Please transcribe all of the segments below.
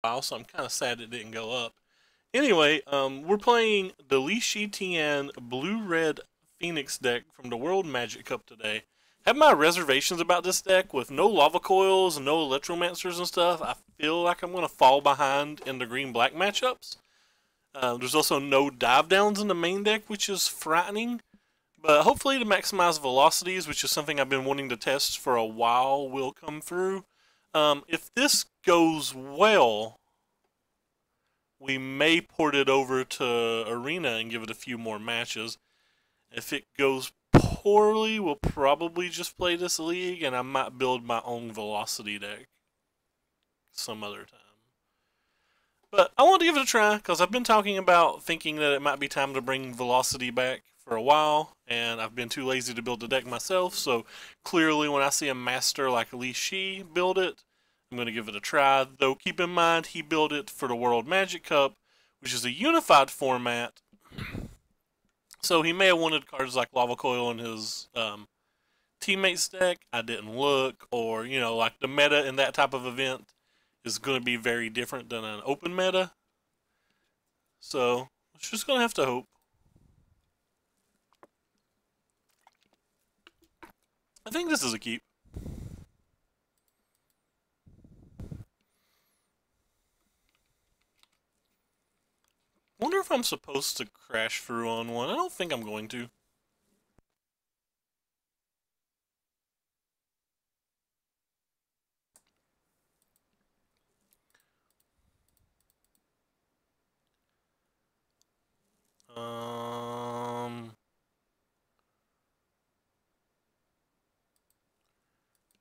while, so I'm kind of sad it didn't go up. Anyway, we're playing the Li Shi Tian Blue Red Phoenix deck from the World Magic Cup today. Have my reservations about this deck with no lava coils and no electromancers and stuff. I feel like I'm going to fall behind in the green black matchups. There's also no dive downs in the main deck, which is frightening. But hopefully to maximize velocities, which is something I've been wanting to test for a while, will come through. If this goes well, we may port it over to Arena and give it a few more matches. If it goes poorly, we'll probably just play this league, and I might build my own velocity deck some other time. But I wanted to give it a try, because I've been talking about thinking that it might be time to bring velocity back for a while, and I've been too lazy to build the deck myself, so clearly when I see a master like Li Shi build it, I'm going to give it a try, though keep in mind he built it for the World Magic Cup, which is a unified format, so he may have wanted cards like Lava Coil in his teammates deck. I didn't look, or, you know, like the meta in that type of event is going to be very different than an open meta, so it's just going to have to hope. I think this is a keep. Wonder if I'm supposed to crash through on one. I don't think I'm going to. Um,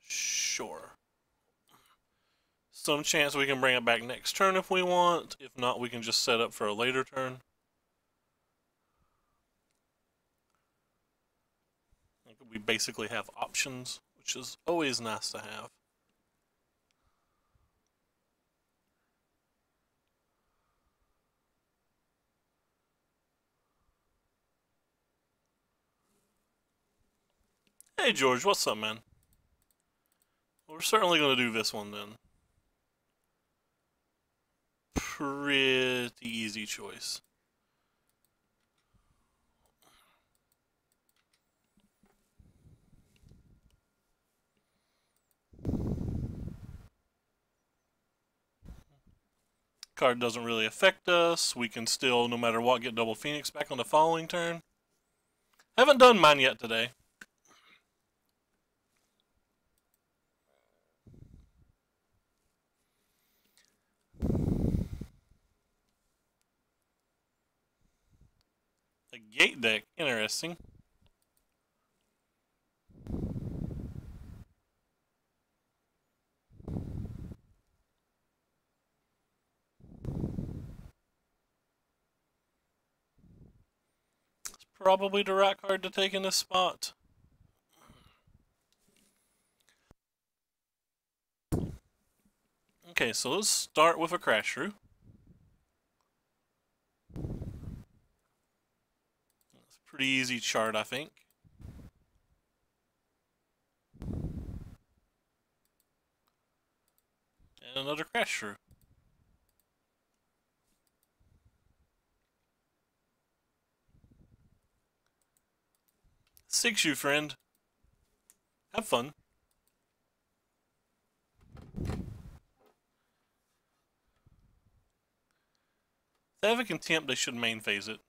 sure. Some chance we can bring it back next turn if we want. If not, we can just set up for a later turn. We basically have options, which is always nice to have. Hey George, what's up, man? We're certainly going to do this one then. Pretty easy choice. Card doesn't really affect us. We can still, no matter what, get double Phoenix back on the following turn. Haven't done mine yet today. A gate deck, interesting. It's probably the right card to take in this spot. Okay, so let's start with a crash through. It's a pretty easy chart, I think. And another crash through. 6 you, friend. Have fun. If they have a contempt, they should main phase it.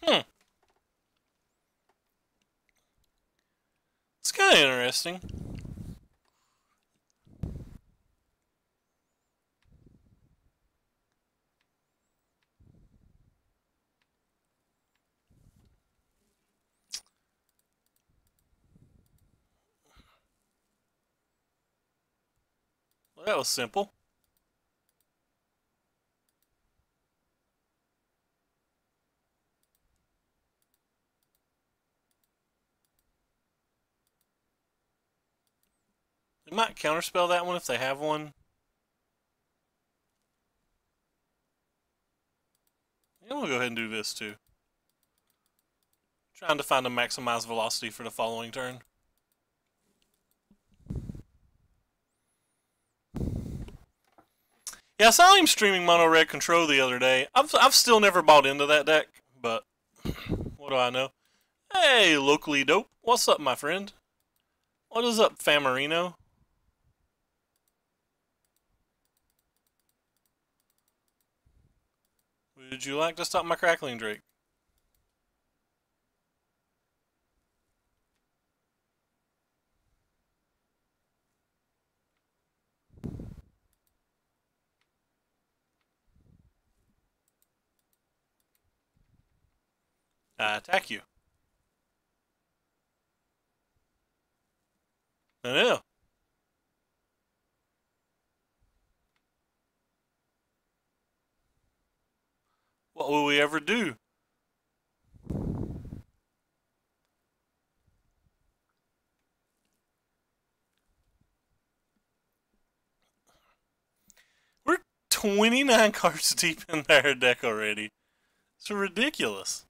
Hmm. It's kind of interesting. Well, that was simple. They might counterspell that one if they have one. Yeah, we'll go ahead and do this too. Trying to find a maximized velocity for the following turn. Yeah, I saw him streaming Mono Red Control the other day. I've still never bought into that deck, but what do I know? Hey, locally dope. What's up, my friend? What is up, Famarino? Would you like to stop my crackling, Drake? I attack you. I know. What will we ever do? We're 29 cards deep in their deck already. It's ridiculous.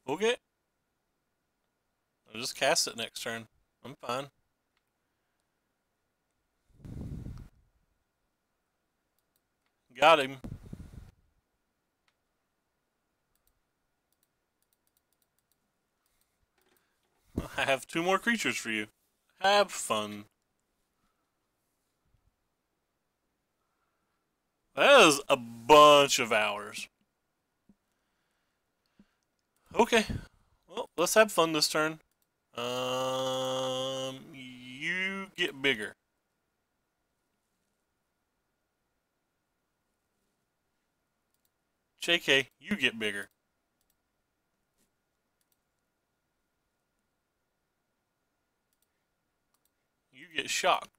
Okay. I'll just cast it next turn. I'm fine. Got him. I have 2 more creatures for you. Have fun. That is a bunch of hours. Okay. Well, let's have fun this turn. You get bigger. JK, you get bigger. You get shocked.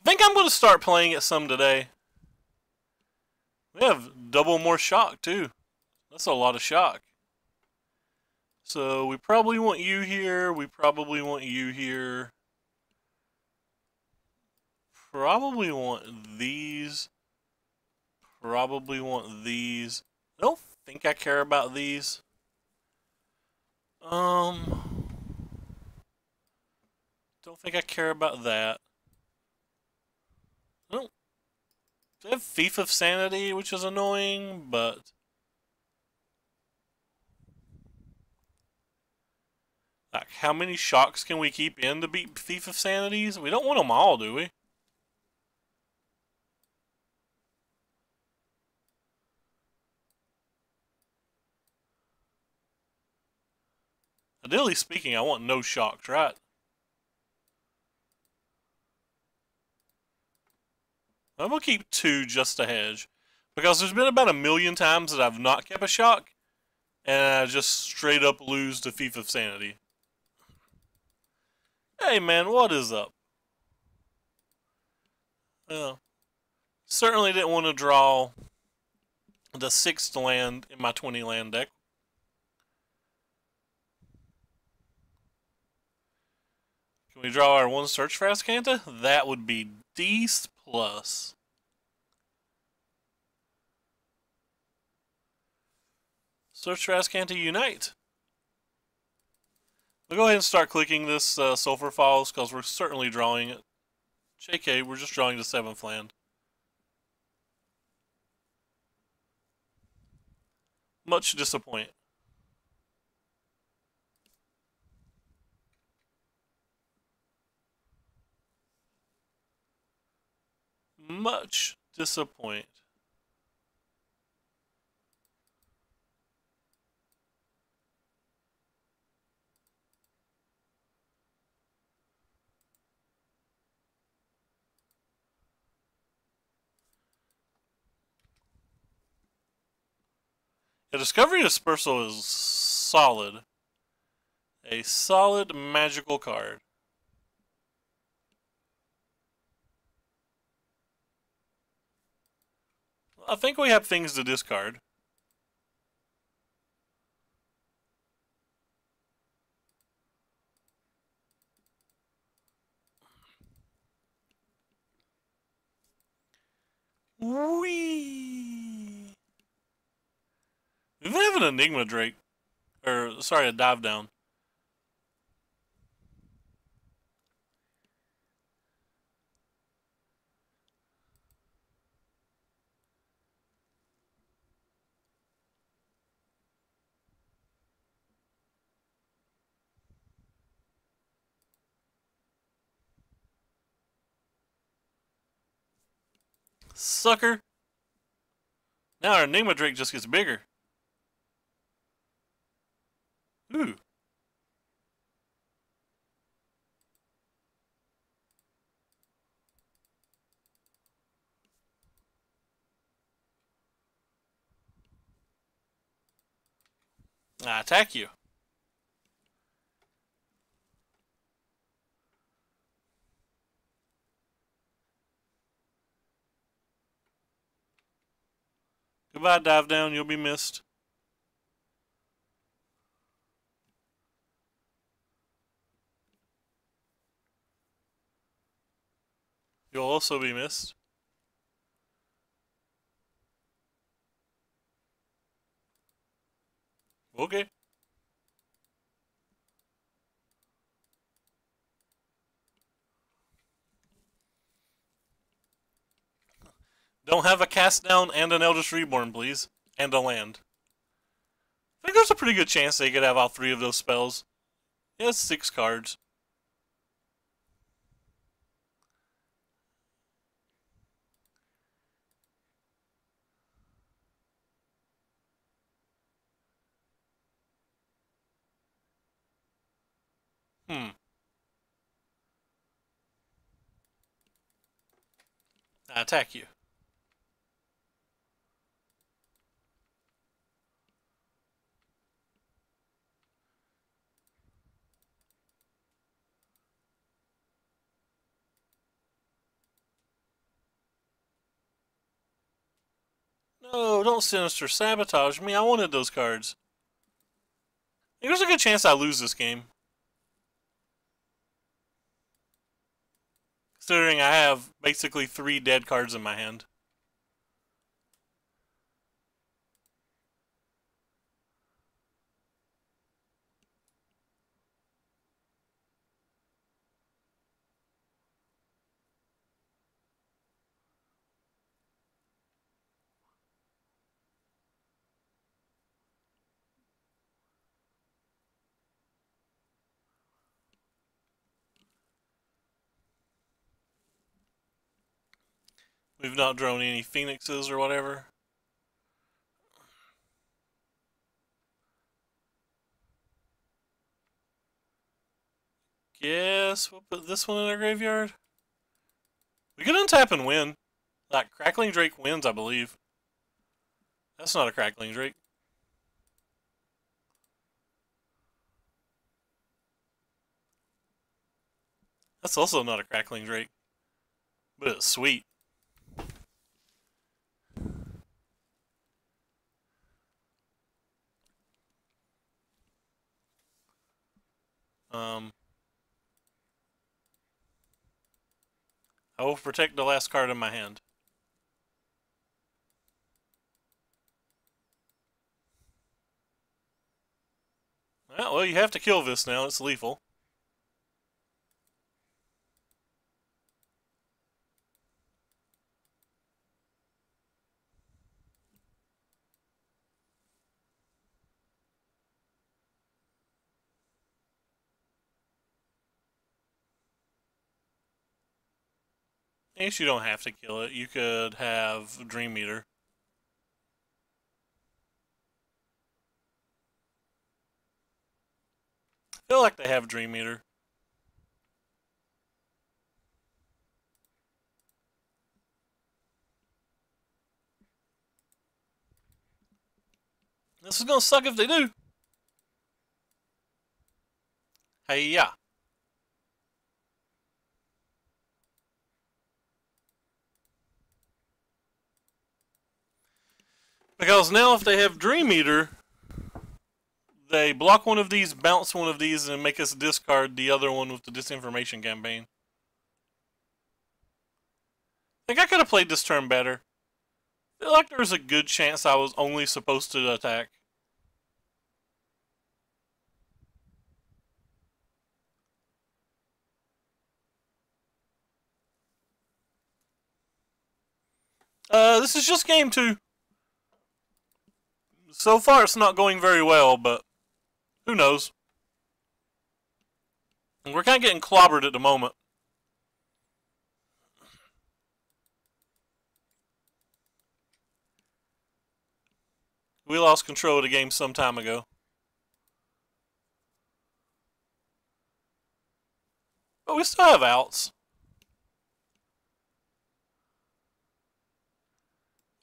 I think I'm going to start playing it some today. We have double more shock, too. That's a lot of shock. So we probably want you here. We probably want you here. Probably want these. Probably want these. I don't think I care about these. Don't think I care about that. I don't. They have Thief of Sanity, which is annoying, but like, how many shocks can we keep in to beat Thief of Sanities? We don't want them all, do we? Ideally speaking, I want no shocks, right? I'm going to keep 2 just to hedge. Because there's been about 1,000,000 times that I've not kept a shock, and I just straight up lose to Thief of Sanity. Hey man, what is up? Well, certainly didn't want to draw the 6th land in my 20 land deck. Can we draw our 1 Search for Azcanta? That would be D's plus. Search for Azcanta Unite. We'll go ahead and start clicking this Sulfur Falls because we're certainly drawing it. JK, we're just drawing the 7th land. Much disappoint. Much disappoint. Yeah, Discovery Dispersal is solid. A solid magical card. I think we have things to discard. Whee! We have an Enigma Drake. Or, sorry, a Dive Down. Sucker! Now our Enigma Drake just gets bigger. Ooh. I attack you. Goodbye, Dive Down. You'll be missed. You'll also be missed. Okay. Don't have a Cast Down and an Eldritch Reborn, please. And a land. I think there's a pretty good chance they could have all three of those spells. Yeah, it's 6 cards. I attack you. No, don't Sinister Sabotage me. I wanted those cards. I think there's a good chance I lose this game. Considering I have basically 3 dead cards in my hand. We've not drawn any Phoenixes or whatever. Guess we'll put this one in our graveyard. We can untap and win. Like, Crackling Drake wins, I believe. That's not a Crackling Drake. That's also not a Crackling Drake. But it's sweet. I will protect the last card in my hand. Well, you have to kill this now. It's lethal. I guess you don't have to kill it. You could have Dream Eater. I feel like they have Dream Eater. This is gonna suck if they do. Hey-ya. Because now if they have Dream Eater, they block one of these, bounce one of these, and make us discard the other one with the disinformation campaign. I think I could have played this turn better. I feel like there's a good chance I was only supposed to attack. This is just game 2. So far it's not going very well, but who knows? We're kind of getting clobbered at the moment. We lost control of the game some time ago. But we still have outs.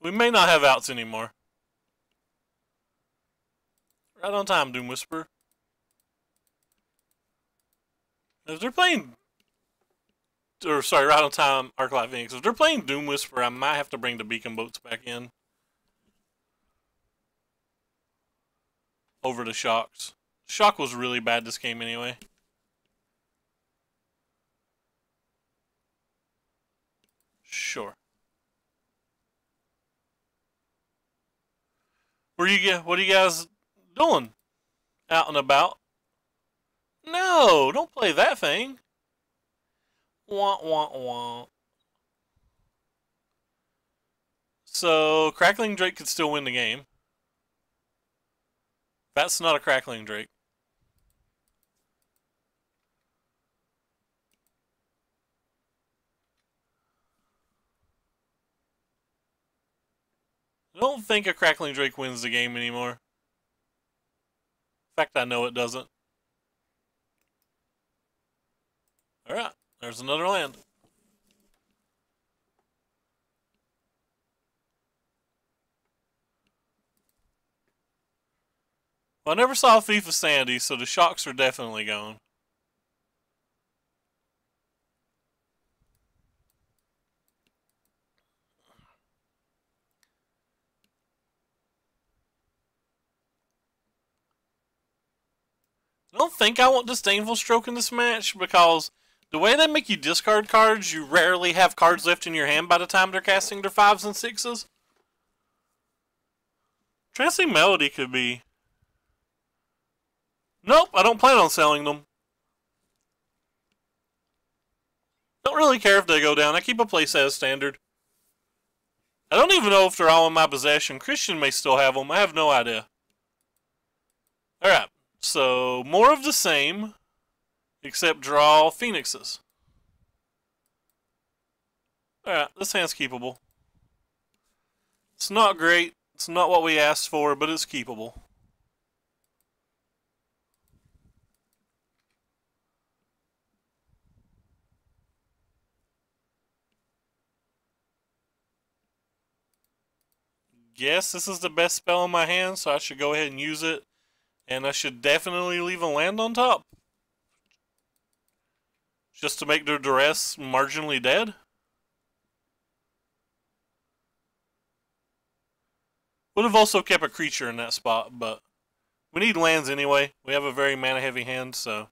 We may not have outs anymore. Right on time, Doom Whisperer. If they're playing... Or, sorry, right on time, Arclight Phoenix. If they're playing Doom Whisperer, I might have to bring the beacon boats back in. Over the Shocks. Shock was really bad this game anyway. Sure. What are you guys doing? Out and about? No, don't play that thing. Wah, wah, wah. So, Crackling Drake could still win the game. That's not a Crackling Drake. I don't think a Crackling Drake wins the game anymore. In fact, I know it doesn't. Alright, there's another land. Well, I never saw Thief of Sandy, so the Shocks are definitely gone. I don't think I want Disdainful Stroke in this match, because the way they make you discard cards, you rarely have cards left in your hand by the time they're casting their 5s and 6s. Trancing Melody could be... Nope, I don't plan on selling them. Don't really care if they go down. I keep a place as standard. I don't even know if they're all in my possession. Christian may still have them. I have no idea. Alright, so more of the same, except draw Phoenixes. Alright, this hand's keepable. It's not great. It's not what we asked for, but it's keepable. Guess this is the best spell in my hand, so I should go ahead and use it. And I should definitely leave a land on top. Just to make their duress marginally dead. Would have also kept a creature in that spot, but we need lands anyway. We have a very mana heavy hand, so...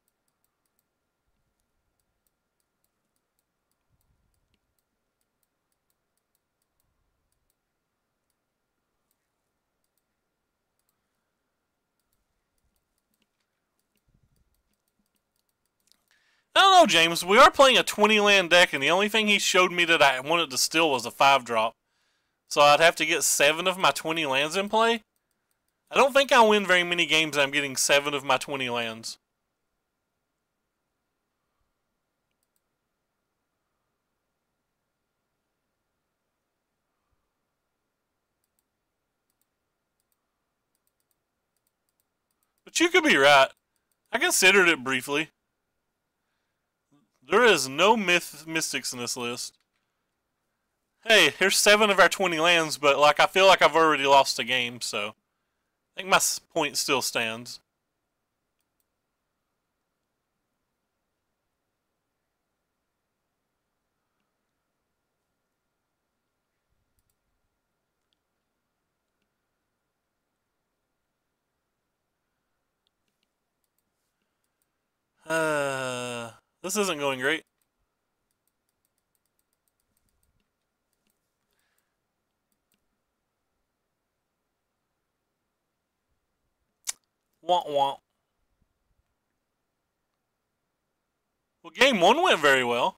I don't know, James. We are playing a 20 land deck, and the only thing he showed me that I wanted to steal was a 5-drop. So I'd have to get 7 of my 20 lands in play. I don't think I'll win very many games I'm getting 7 of my 20 lands. But you could be right. I considered it briefly. There is no mystics in this list. Hey, here's 7 of our 20 lands, but like I feel like I've already lost a game, so I think my point still stands. This isn't going great. Womp womp. Well, game one went very well.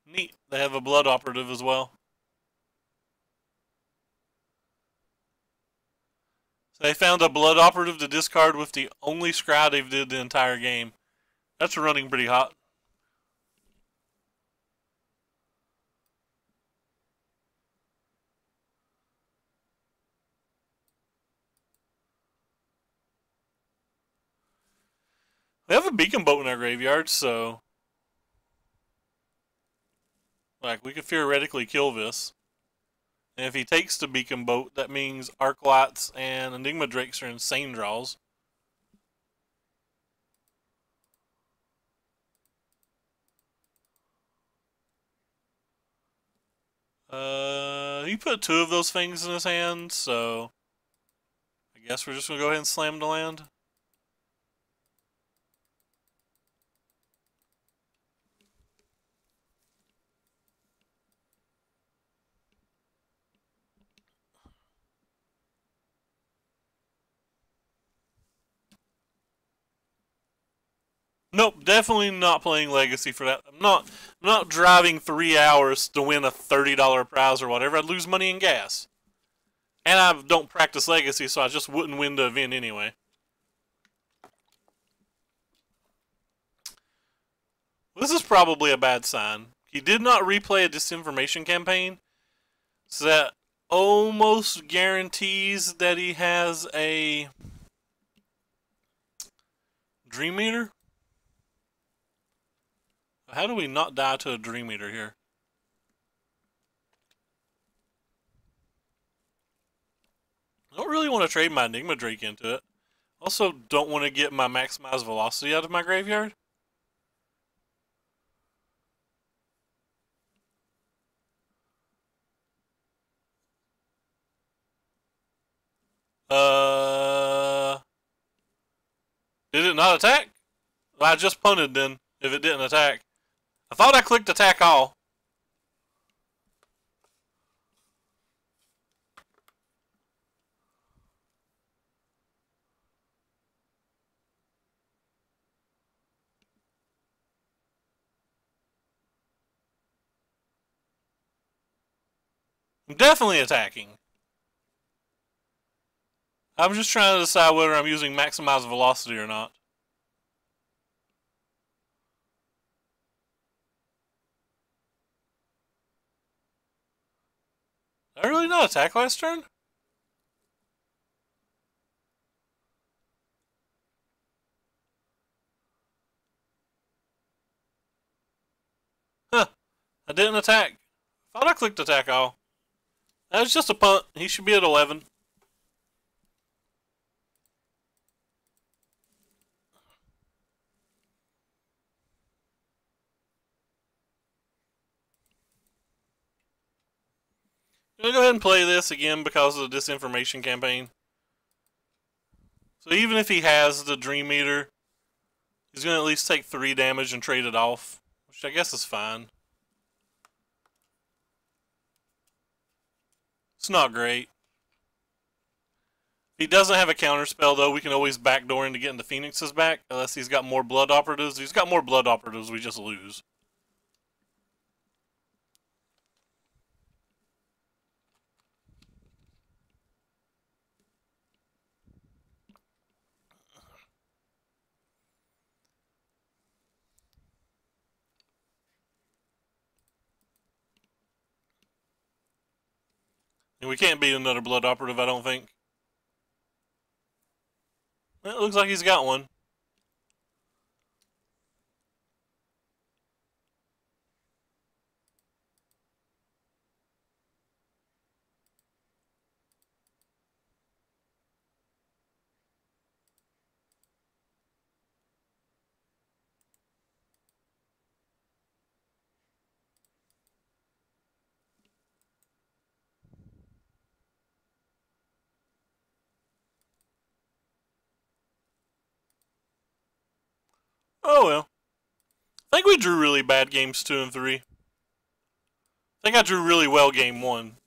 Neat. They have a blood operative as well. So they found a blood operative to discard with the only scry they've did the entire game. That's running pretty hot. They have a beacon boat in our graveyard, so like we could theoretically kill this. And if he takes the beacon boat, that means Arclights and Enigma Drakes are insane draws. He put two of those things in his hand, so I guess we're just gonna go ahead and slam the land. Nope, definitely not playing Legacy for that. I'm not driving 3 hours to win a $30 prize or whatever. I'd lose money in gas. And I don't practice Legacy, so I just wouldn't win the event anyway. This is probably a bad sign. He did not replay a disinformation campaign, so that almost guarantees that he has a Dream Eater. How do we not die to a Dream Eater here? I don't really want to trade my Enigma Drake into it. Also, don't want to get my maximized velocity out of my graveyard. Did it not attack? Well, I just punted then, if it didn't attack. I thought I clicked attack all. I'm definitely attacking. I'm just trying to decide whether I'm using maximized velocity or not. Did I really not attack last turn? Huh. I didn't attack. Thought I clicked attack all. That was just a punt. He should be at 11. I'm going to go ahead and play this again because of the disinformation campaign. So even if he has the Dream Eater, he's going to at least take 3 damage and trade it off, which I guess is fine. It's not great. If he doesn't have a counter spell, though, we can always backdoor into getting the Phoenixes back, unless he's got more Blood Operatives. If he's got more Blood Operatives, we just lose. And we can't beat another Blood Operative, I don't think. Well, it looks like he's got one. Oh well. I think we drew really bad games 2 and 3. I think I drew really well game 1.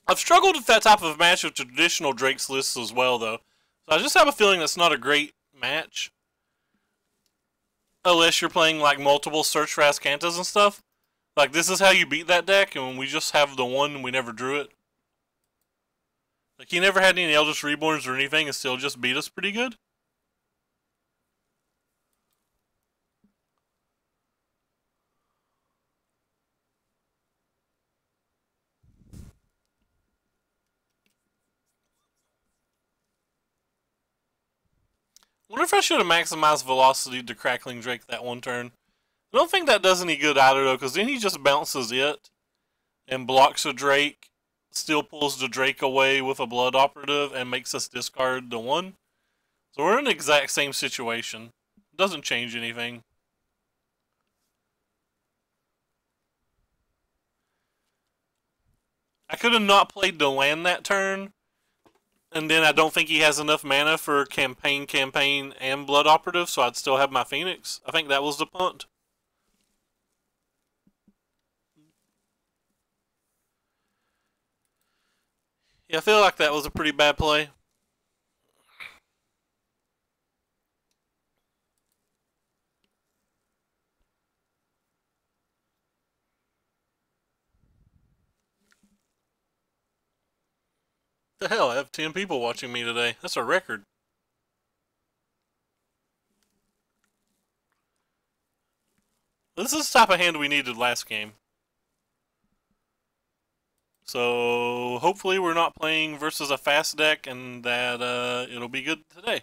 I've struggled with that type of match with traditional Drake's lists as well, though. So I just have a feeling that's not a great match. Unless you're playing like multiple Search for Azcantas and stuff. Like, this is how you beat that deck, and we just have the one and we never drew it. Like, he never had any Eldritch Reborns or anything and still just beat us pretty good. Wonder if I should have maximized velocity to Crackling Drake that one turn. I don't think that does any good either, though, because then he just bounces it and blocks a Drake, still pulls the Drake away with a Blood Operative, and makes us discard the one. So we're in the exact same situation. It doesn't change anything. I could have not played the land that turn, and then I don't think he has enough mana for campaign, and Blood Operative, so I'd still have my Phoenix. I think that was the punt. Yeah, I feel like that was a pretty bad play. The hell, I have 10 people watching me today. That's a record. This is the type of hand we needed last game. So hopefully we're not playing versus a fast deck and that it'll be good today.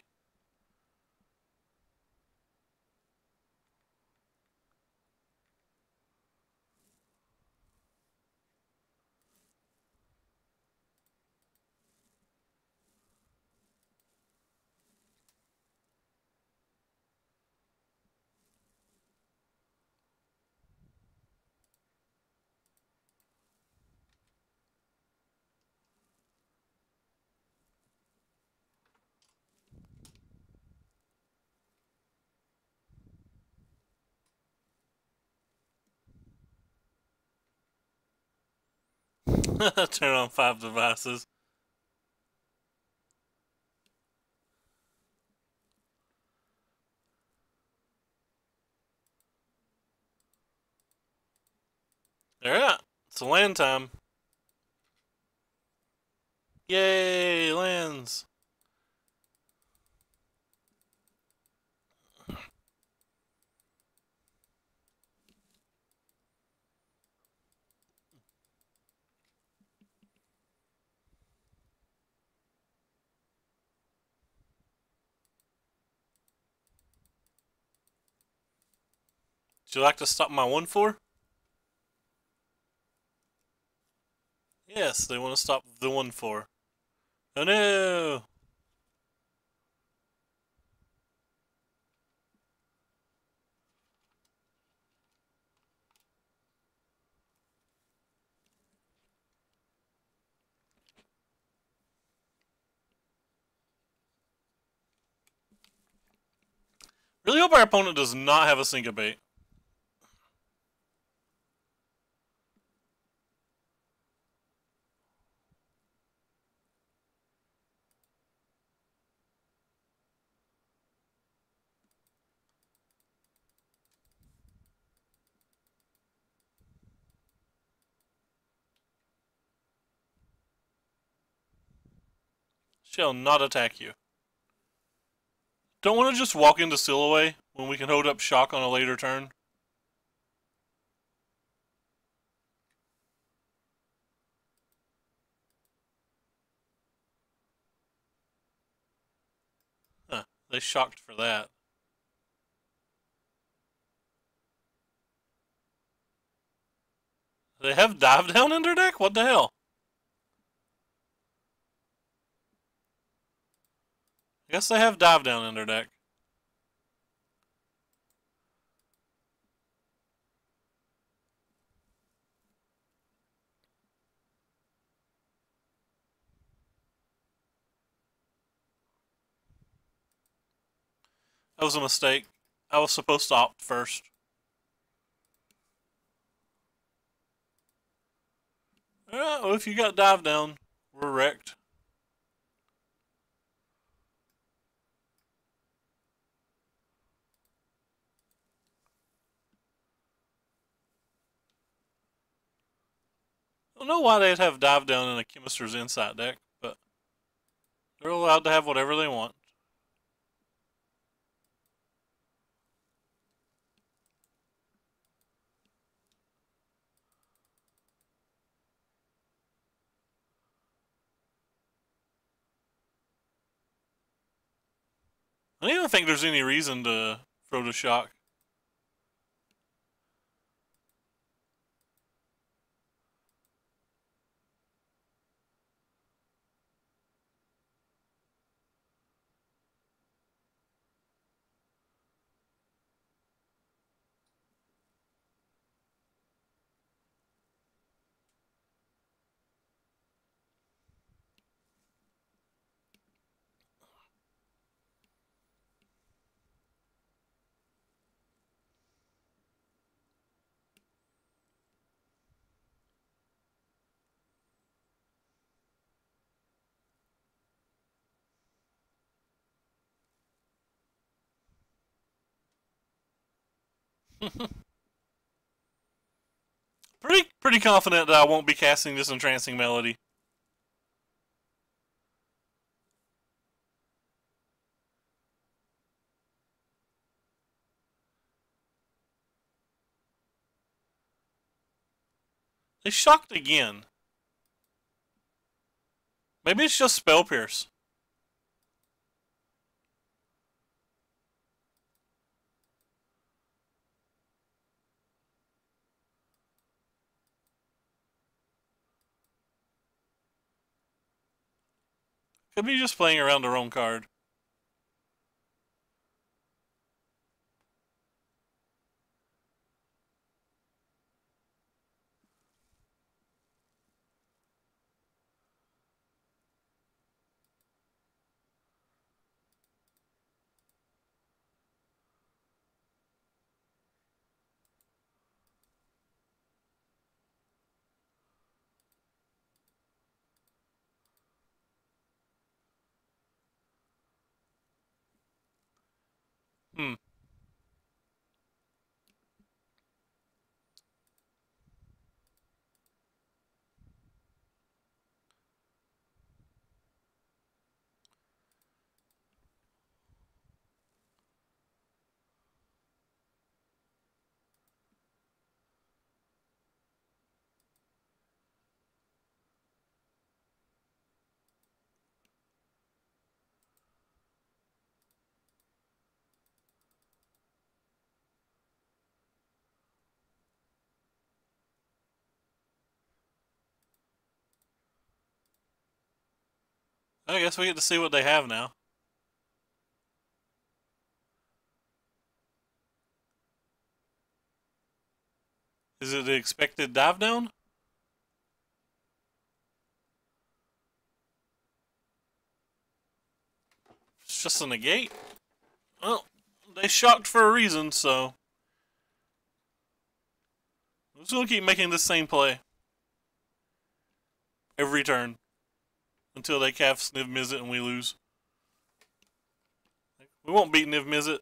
Turn on 5 devices. Alright, it's land time. Yay, lands. Would you like to stop my 1-4? Yes, they want to stop the 1-4. Oh no! Really hope our opponent does not have a Syncopate. Shall not attack you. Don't want to just walk into Stillaway when we can hold up Shock on a later turn. Huh, they shocked for that. They have Dive Down in their deck? What the hell? I guess they have Dive Down in their deck. That was a mistake. I was supposed to opt first. Well, if you got dive down, we're wrecked. I don't know why they'd have dive down in a Chemister's Insight deck, but they're allowed to have whatever they want. I don't even think there's any reason to throw the shock. Pretty confident that I won't be casting this Entrancing Melody. They shocked again. Maybe it's just Spell Pierce. Could be just playing around the wrong card. Hmm. I guess we get to see what they have now. Is it the expected dive down? It's just a negate. Well, they shocked for a reason, so I'm just gonna keep making this same play every turn until they cast Niv Mizzet and we lose. We won't beat Niv Mizzet.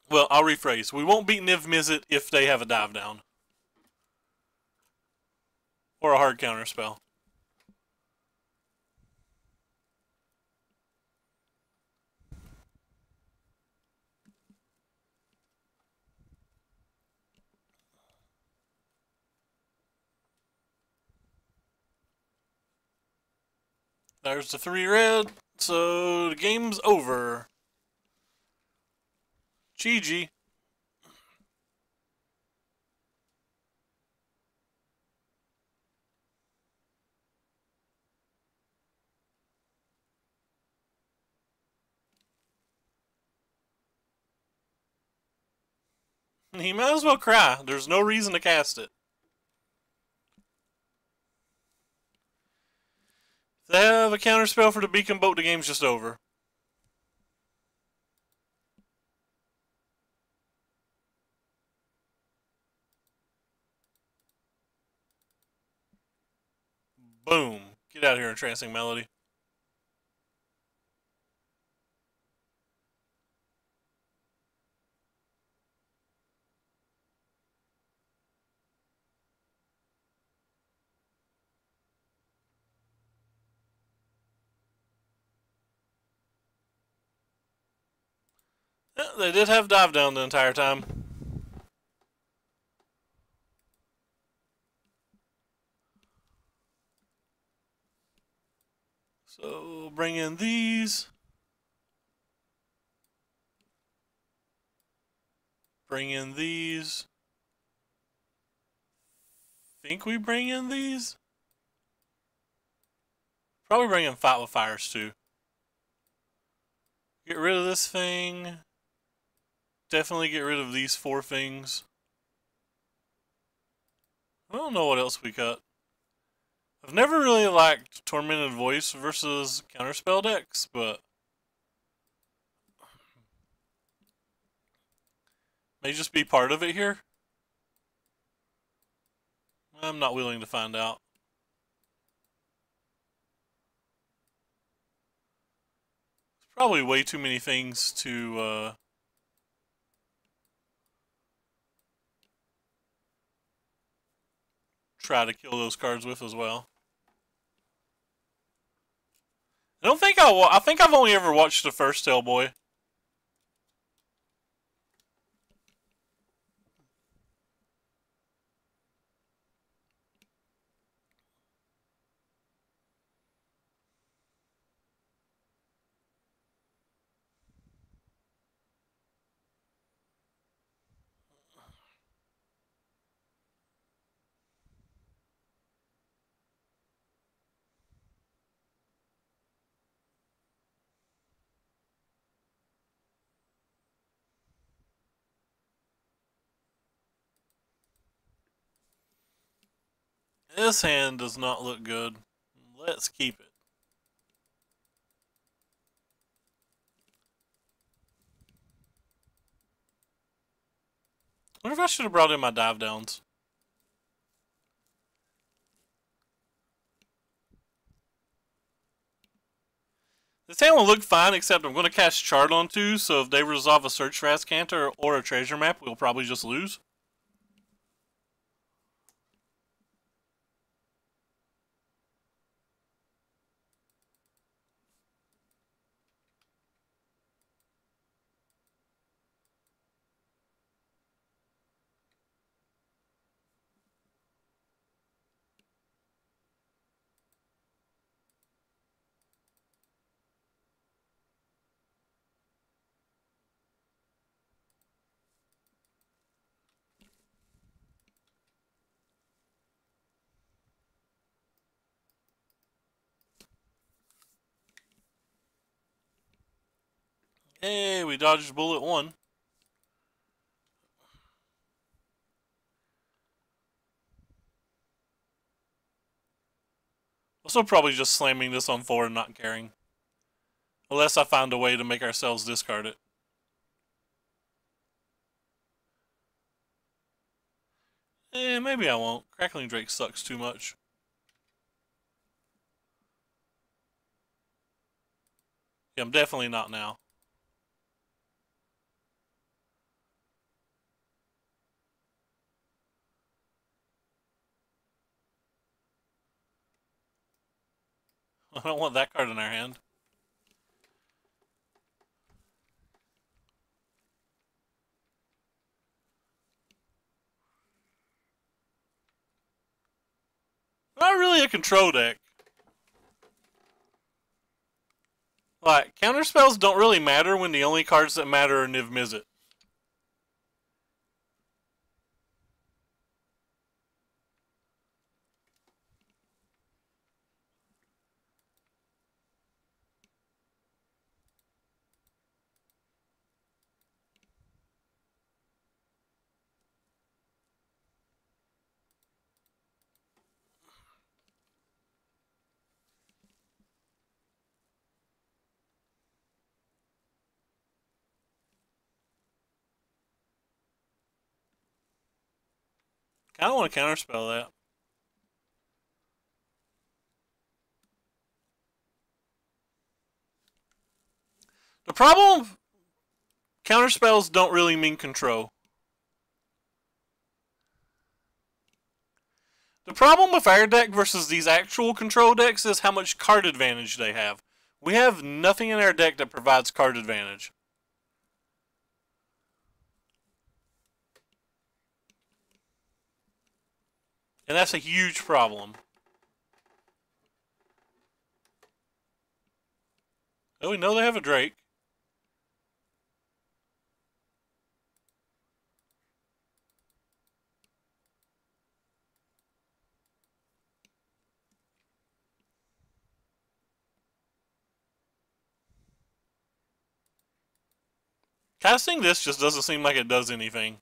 Well, I'll rephrase. We won't beat Niv Mizzet if they have a dive down. Or a hard counter spell. There's the 3 red. So the game's over. GG. He might as well cry. There's no reason to cast it. If they have a counterspell for the beacon boat, the game's just over. Boom. Get out of here, Entrancing Melody. Yeah, they did have dive down the entire time. So bring in these. Bring in these. Think we bring in these? Probably bring in Fight with Fires too. Get rid of this thing. Definitely get rid of these 4 things. I don't know what else we got. I've never really liked Tormented Voice versus Counterspell decks, but may just be part of it here. I'm not willing to find out. There's probably way too many things to try to kill those cards with as well. I don't think I think I've only ever watched the first Hellboy. This hand does not look good. Let's keep it. I wonder if I should have brought in my dive downs. This hand will look fine, except I'm going to cast Chart on 2, so if they resolve a Search for Azcanta or a Treasure Map, we'll probably just lose. Hey, we dodged bullet 1. Also probably just slamming this on 4 and not caring. Unless I find a way to make ourselves discard it. Maybe I won't. Crackling Drake sucks too much. Yeah, I'm definitely not now. I don't want that card in our hand. Not really a control deck. Like, counterspells don't really matter when the only cards that matter are Niv Mizzet. Kind of want to counterspell that. The problem, counterspells don't really mean control. The problem with our deck versus these actual control decks is how much card advantage they have. We have nothing in our deck that provides card advantage. And that's a huge problem. Oh, we know they have a Drake. Casting this just doesn't seem like it does anything.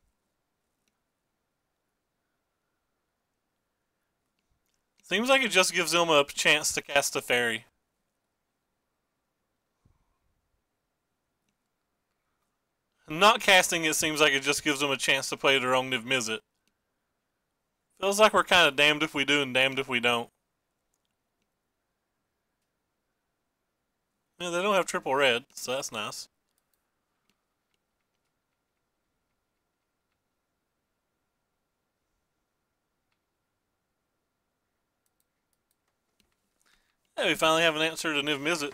Seems like it just gives them a chance to cast a fairy. Not casting it seems like it just gives them a chance to play their own Niv Mizzet. Feels like we're kind of damned if we do and damned if we don't. Yeah, they don't have triple red, so that's nice. Yeah, we finally have an answer to Niv Mizzet.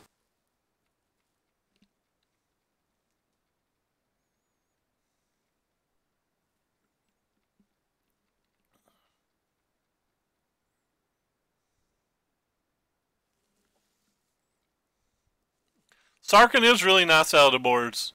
Sarkhan is really nice out of the boards.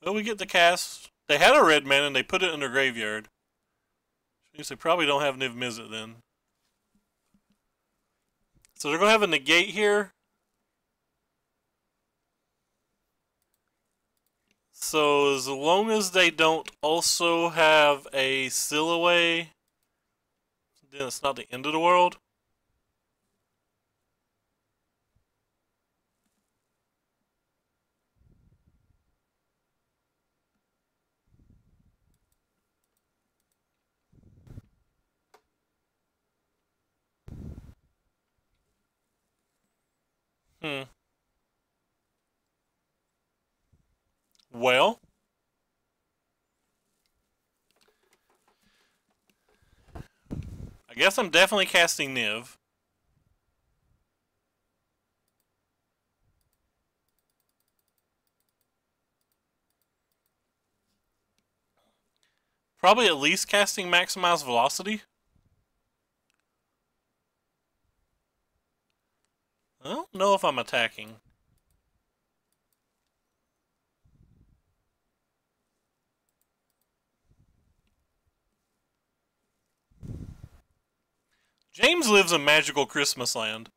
Well, we get the cast. They had a red man and they put it in their graveyard. Which means they probably don't have Niv Mizzet then. So they're going to have a negate here. So as long as they don't also have a seal away, then it's not the end of the world. Well, I guess I'm definitely casting Niv. Probably at least casting Maximize Velocity. I don't know if I'm attacking. James lives in magical Christmas land.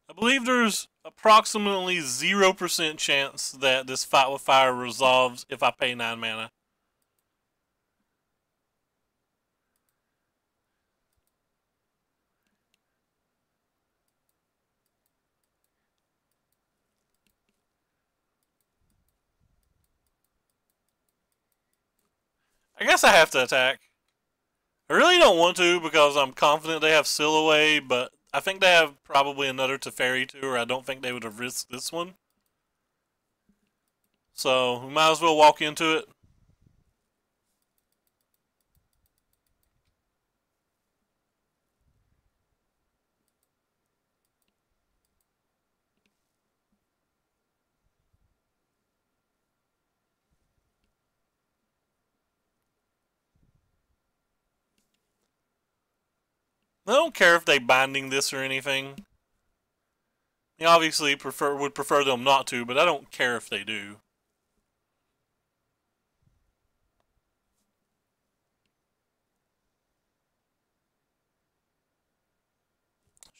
I believe there's approximately 0% chance that this fight with fire resolves if I pay 9 mana. I guess I have to attack. I really don't want to because I'm confident they have Seal Away, but I think they have probably another Teferi too, or I don't think they would have risked this one. So we might as well walk into it. I don't care if they binding this or anything. I obviously would prefer them not to, but I don't care if they do.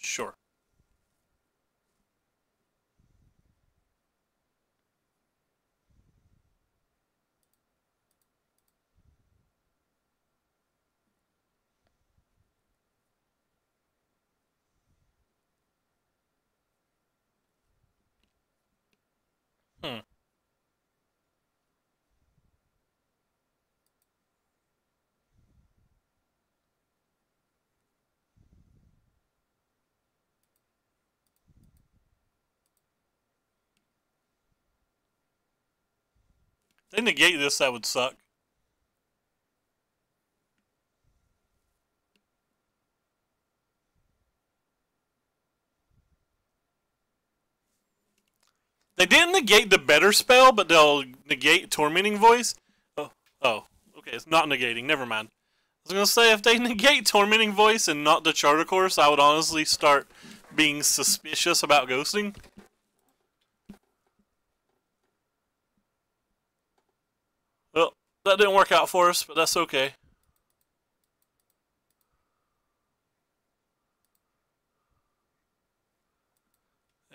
Sure. Hmm. If they negate this, that would suck. They didn't negate the better spell, but they'll negate Tormenting Voice. Oh, okay, it's not negating. Never mind. I was gonna say, if they negate Tormenting Voice and not the Charter Course, I would honestly start being suspicious about ghosting. Well, that didn't work out for us, but that's okay.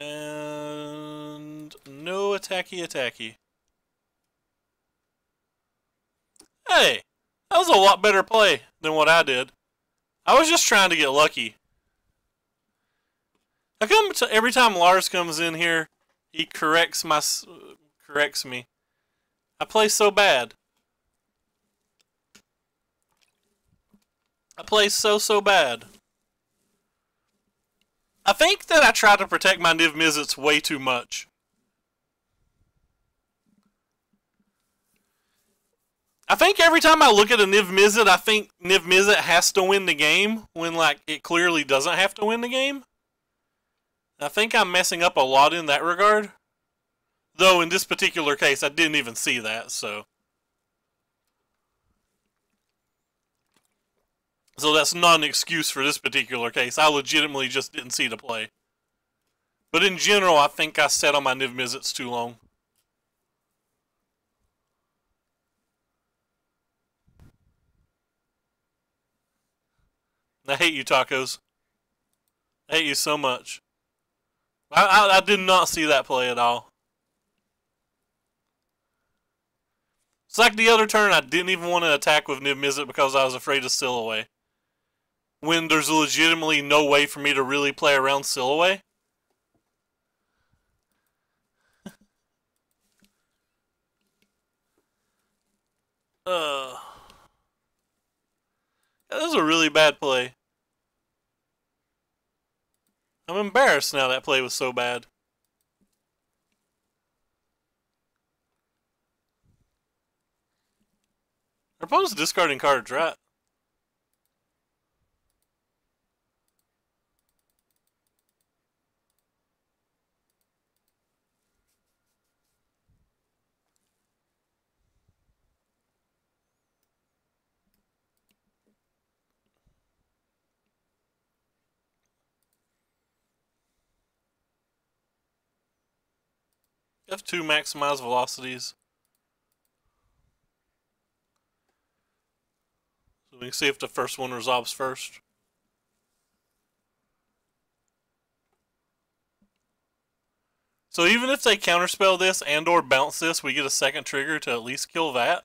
And no attacky. Hey, that was a lot better play than what I did. I was just trying to get lucky. How come every time Lars comes in here, he corrects me? I play so bad. I play so bad. I think that I try to protect my Niv Mizzets way too much. I think every time I look at a Niv Mizzet, I think Niv Mizzet has to win the game when, like, it clearly doesn't have to win the game. I think I'm messing up a lot in that regard. Though in this particular case, I didn't even see that, so. So that's not an excuse for this particular case. I legitimately just didn't see the play. But in general, I think I sat on my Niv Mizzets too long. I hate you, tacos. I hate you so much. I did not see that play at all. It's like the other turn, I didn't even want to attack with Niv Mizzet because I was afraid of Sillaway. When there's legitimately no way for me to really play around Sillaway. That was a really bad play. I'm embarrassed now that play was so bad. Our opponent's discarding cards, right? F2 maximize velocities. So we can see if the first one resolves first. So even if they counterspell this and or bounce this, we get a second trigger to at least kill that.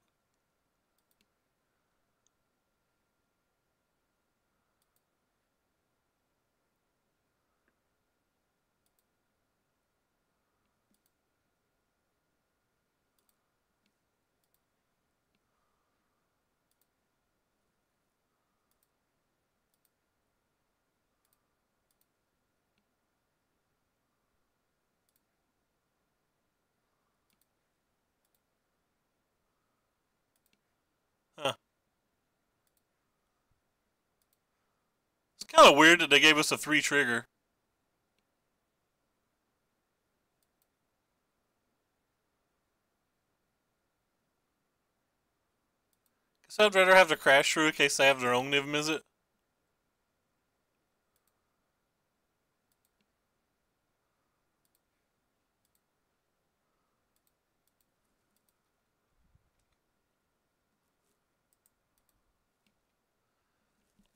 Huh. It's kind of weird that they gave us a 3 trigger. Guess I'd rather have the Crash Shrew in case they have their own Niv Mizzet.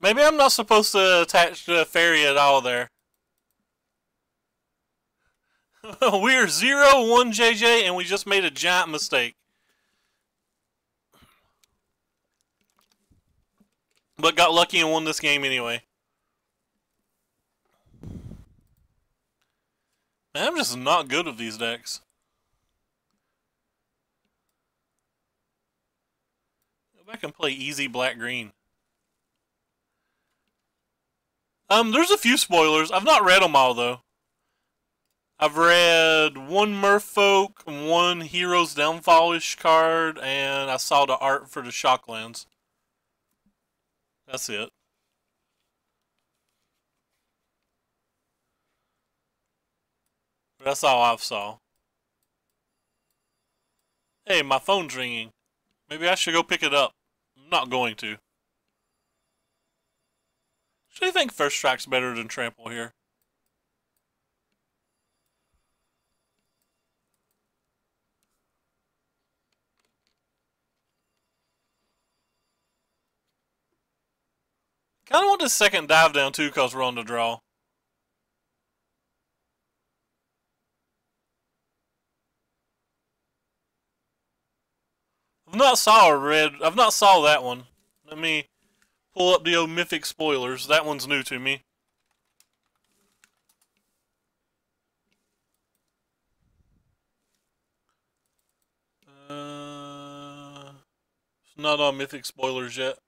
Maybe I'm not supposed to attach the fairy at all there. We're 0-1 JJ and we just made a giant mistake. But got lucky and won this game anyway. Man, I'm just not good with these decks. Go back and play easy black-green. There's a few spoilers. I've not read them all, though. I've read one Merfolk, one Hero's Downfall-ish card, and I saw the art for the Shocklands. That's it. That's all I've saw. Hey, my phone's ringing. Maybe I should go pick it up. I'm not going to. Should I think First Strike's better than Trample here? Kind of want this second dive down too, because we're on the draw. I've not saw that one. Let me pull up the old Mythic spoilers. That one's new to me. It's not on Mythic spoilers yet.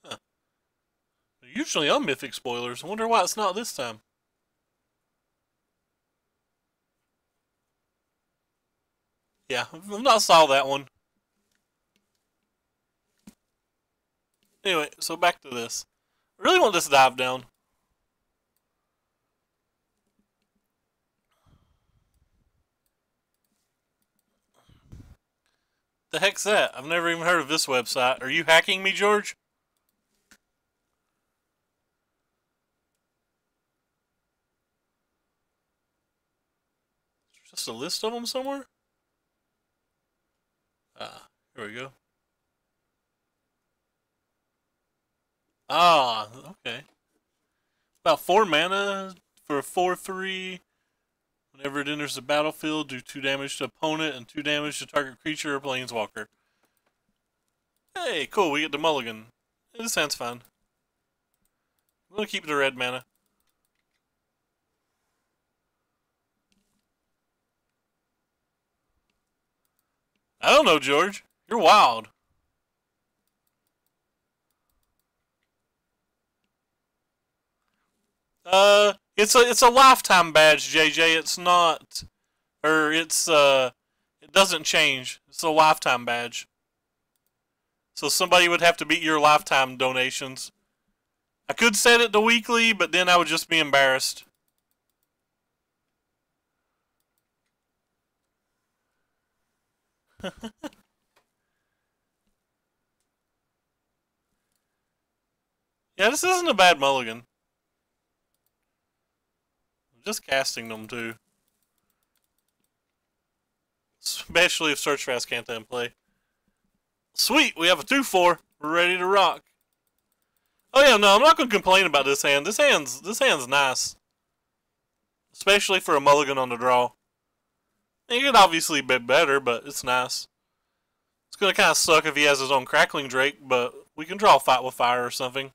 Huh. They're usually on Mythic spoilers. I wonder why it's not this time. Yeah, I've not saw that one. Anyway, so back to this. I really want this dive down. The heck's that? I've never even heard of this website. Are you hacking me, George? Is there just a list of them somewhere? Ah, here we go. Ah, okay. About 4 mana for a 4/3. Whenever it enters the battlefield, do 2 damage to opponent and 2 damage to target creature or planeswalker. Hey, cool, we get the mulligan. Yeah, this sounds fun. I'm gonna keep the red mana. I don't know, George. You're wild. It's a lifetime badge, JJ. It's not, or it doesn't change. It's a lifetime badge. So somebody would have to beat your lifetime donations. I could set it to weekly, but then I would just be embarrassed. Yeah, this isn't a bad mulligan. I'm just casting them too. Especially if Search for Azcanta in play. Sweet, we have a 2/4. We're ready to rock. Oh yeah, no, I'm not gonna complain about this hand. This hand's nice. Especially for a mulligan on the draw. It could obviously be better, but it's nice. It's gonna kinda suck if he has his own Crackling Drake, but we can draw a Fight with Fire or something.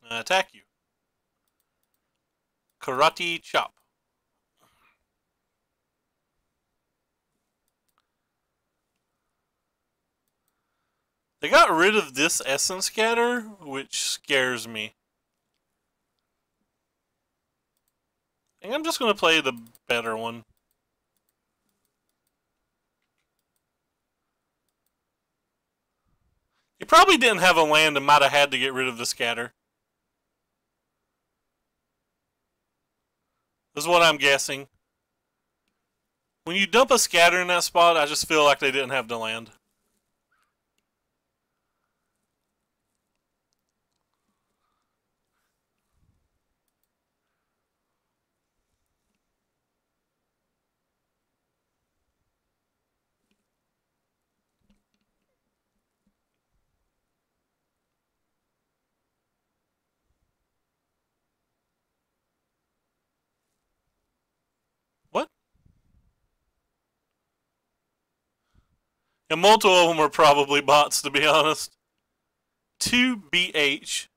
Attack you. Karate Chop. They got rid of this Essence Scatter, which scares me. I think I'm just going to play the better one. He probably didn't have a land and might have had to get rid of the Scatter. This is what I'm guessing. When you dump a Scatter in that spot, I just feel like they didn't have the land. What? And multiple of them are probably bots, to be honest. 2 BH.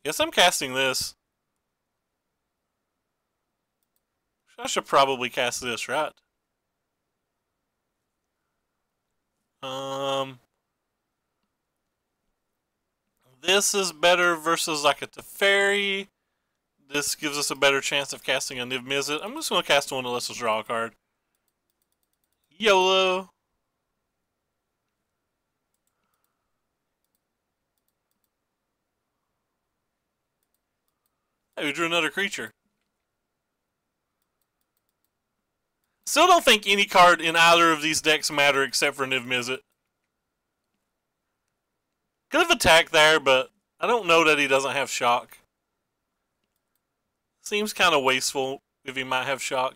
Guess I'm casting this. I should probably cast this, right? This is better versus like a Teferi. This gives us a better chance of casting a Niv Mizzet. I'm just going to cast one that lets us draw a card. YOLO. Hey, we drew another creature. Still don't think any card in either of these decks matter except for Niv Mizzet. Could have attacked there, but I don't know that he doesn't have shock. Seems kind of wasteful if he might have shock.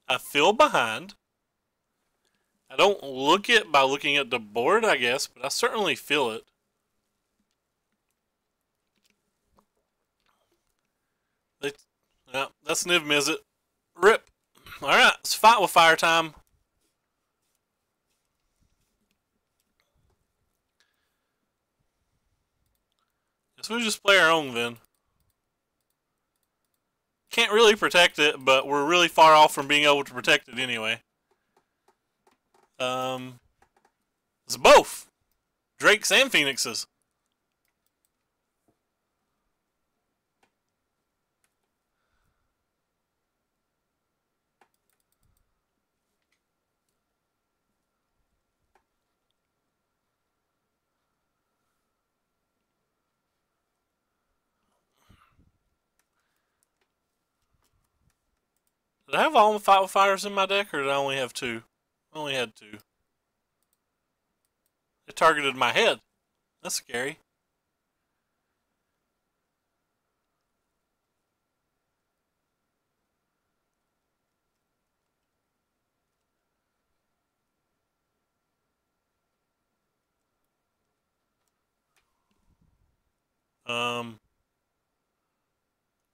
I feel behind. I don't look it by looking at the board, I guess, but I certainly feel it. Yeah, that's Niv Mizzet. Rip. Alright, let's fight with fire time. Guess we'll just play our own then. Can't really protect it, but we're really far off from being able to protect it anyway. It's both Drakes and Phoenixes. Did I have all the Fight with Fires in my deck, or did I only have two? I only had two. It targeted my head. That's scary.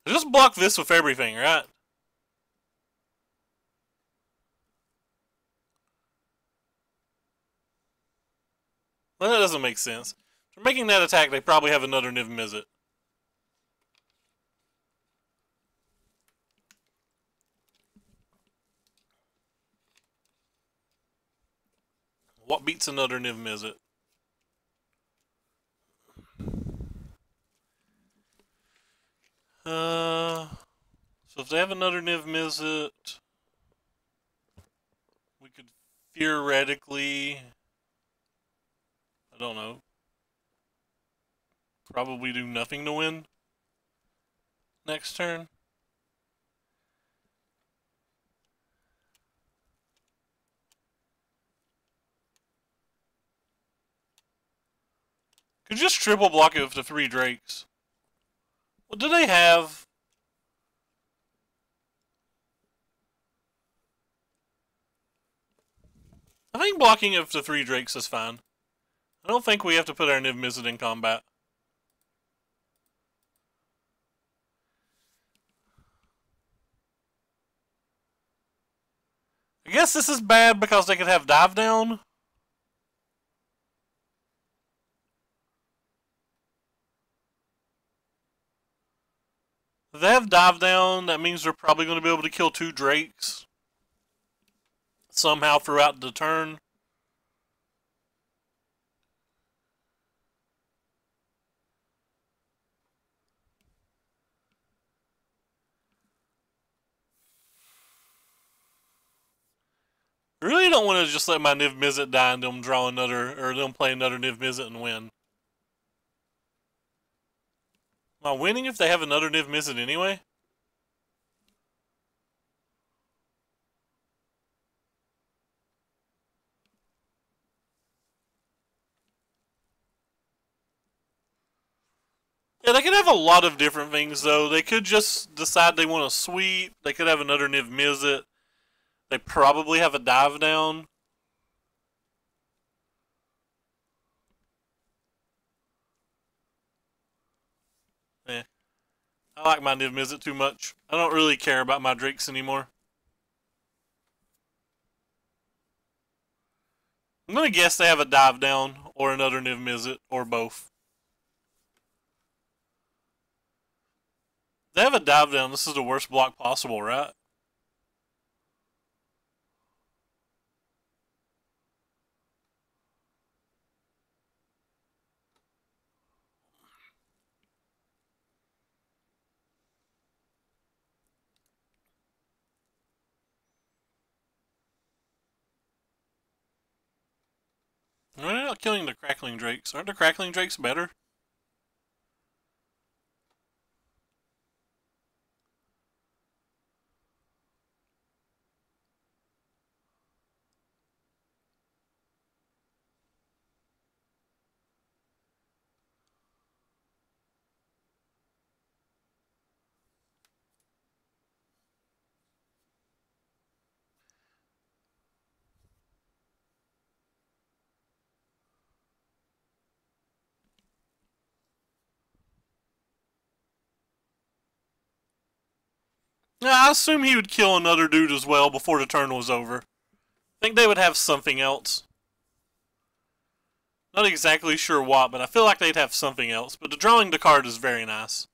Just block this with everything, right? Well, that doesn't make sense. For making that attack, they probably have another Niv Mizzet. What beats another Niv Mizzet? So if they have another Niv Mizzet, we could theoretically, I don't know, probably do nothing to win next turn. Could just triple block it with the 3 Drakes. What do they have? I think blocking it with the 3 Drakes is fine. I don't think we have to put our Niv Mizzet in combat. I guess this is bad because they could have Dive Down. If they have Dive Down, that means they're probably going to be able to kill 2 Drakes somehow throughout the turn. I really don't want to just let my Niv Mizzet die and them draw another, or them play another Niv Mizzet and win. Am I winning if they have another Niv Mizzet anyway? Yeah, they could have a lot of different things, though. They could just decide they want to sweep. They could have another Niv Mizzet. They probably have a dive down. Eh. I like my Niv Mizzet too much. I don't really care about my Drakes anymore. I'm going to guess they have a dive down or another Niv Mizzet or both. They have a dive down. This is the worst block possible, right? Why are not killing the Crackling Drakes? Aren't the Crackling Drakes better? Yeah, I assume he would kill another dude as well before the turn was over. I think they would have something else. Not exactly sure what, but I feel like they'd have something else. But the drawing the card is very nice.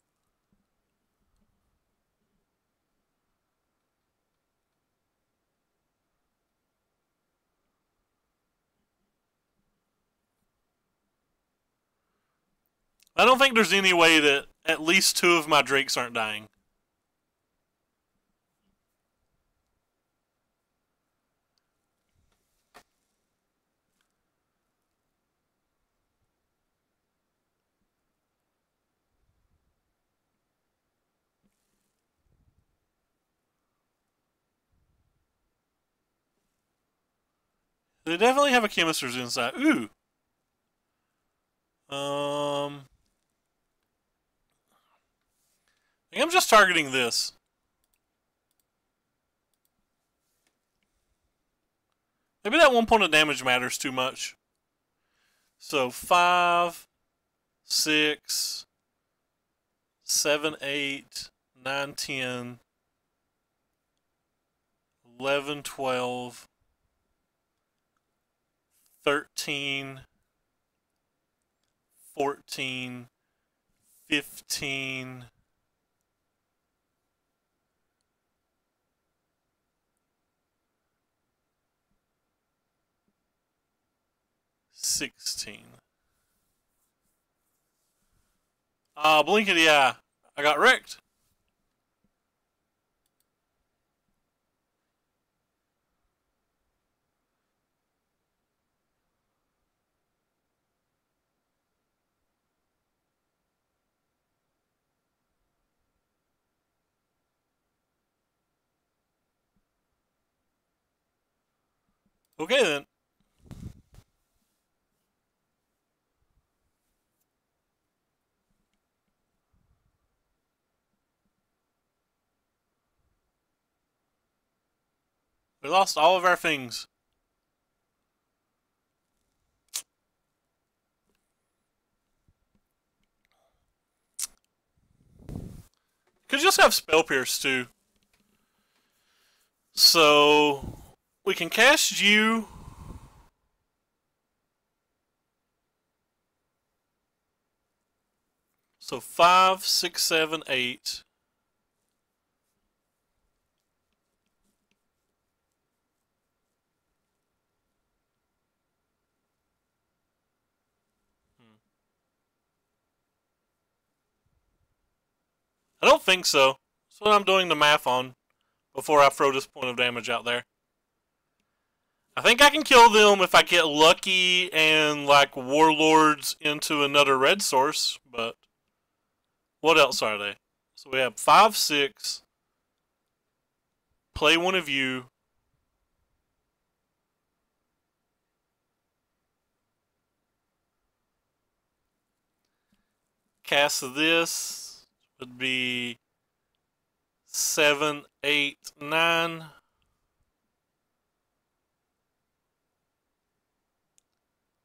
I don't think there's any way that at least two of my Drakes aren't dying. They definitely have a Chemisters inside. Ooh. I think I'm just targeting this. Maybe that 1 point of damage matters too much. So 5, 6, 7, 8, 9, 10, 11, 12, 13, 14, 15, 16. Blinkety eye. I got wrecked. Okay then. We lost all of our things. Could just have Spell Pierce too. So we can cast you. So 5, 6, 7, 8. I don't think so. That's what I'm doing the math on before I throw this point of damage out there. I think I can kill them if I get lucky and like Warlords into another red source, but what else are they? So we have 5, 6. Play one of you. cast this would be 7, 8, 9.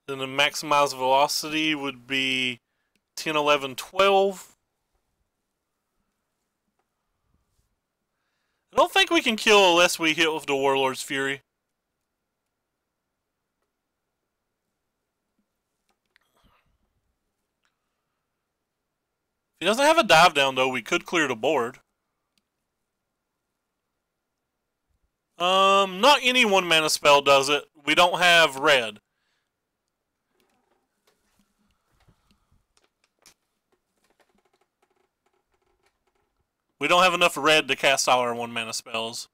Then the maximized velocity would be 10, 11, 12. I don't think we can kill unless we hit with the Warlord's Fury. If he doesn't have a dive down, though, we could clear the board. Not any 1-mana spell does it. We don't have red. We don't have enough red to cast all our 1-mana spells.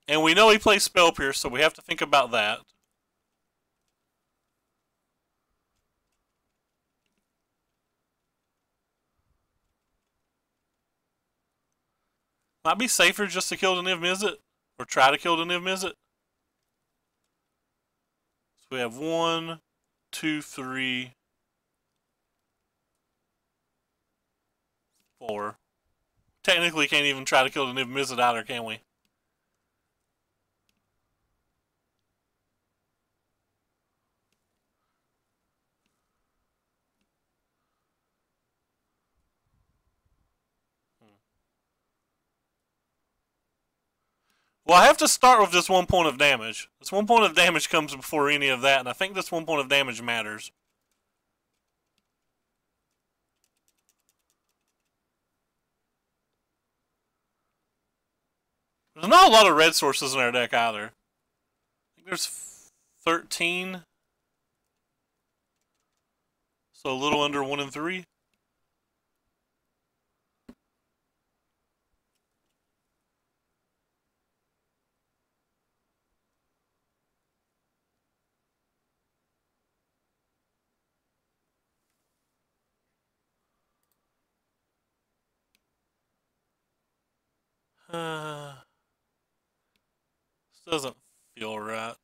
And we know he plays Spell Pierce, so we have to think about that. Might be safer just to kill the Niv Mizzet, or try to kill the Niv Mizzet. So we have 1, 2, 3, 4. Technically can't even try to kill the Niv Mizzet either, can we? Well, I have to start with this 1 point of damage. This 1 point of damage comes before any of that, and I think this 1 point of damage matters. There's not a lot of red sources in our deck either. I think there's 13. So a little under 1 and 3. This doesn't feel right.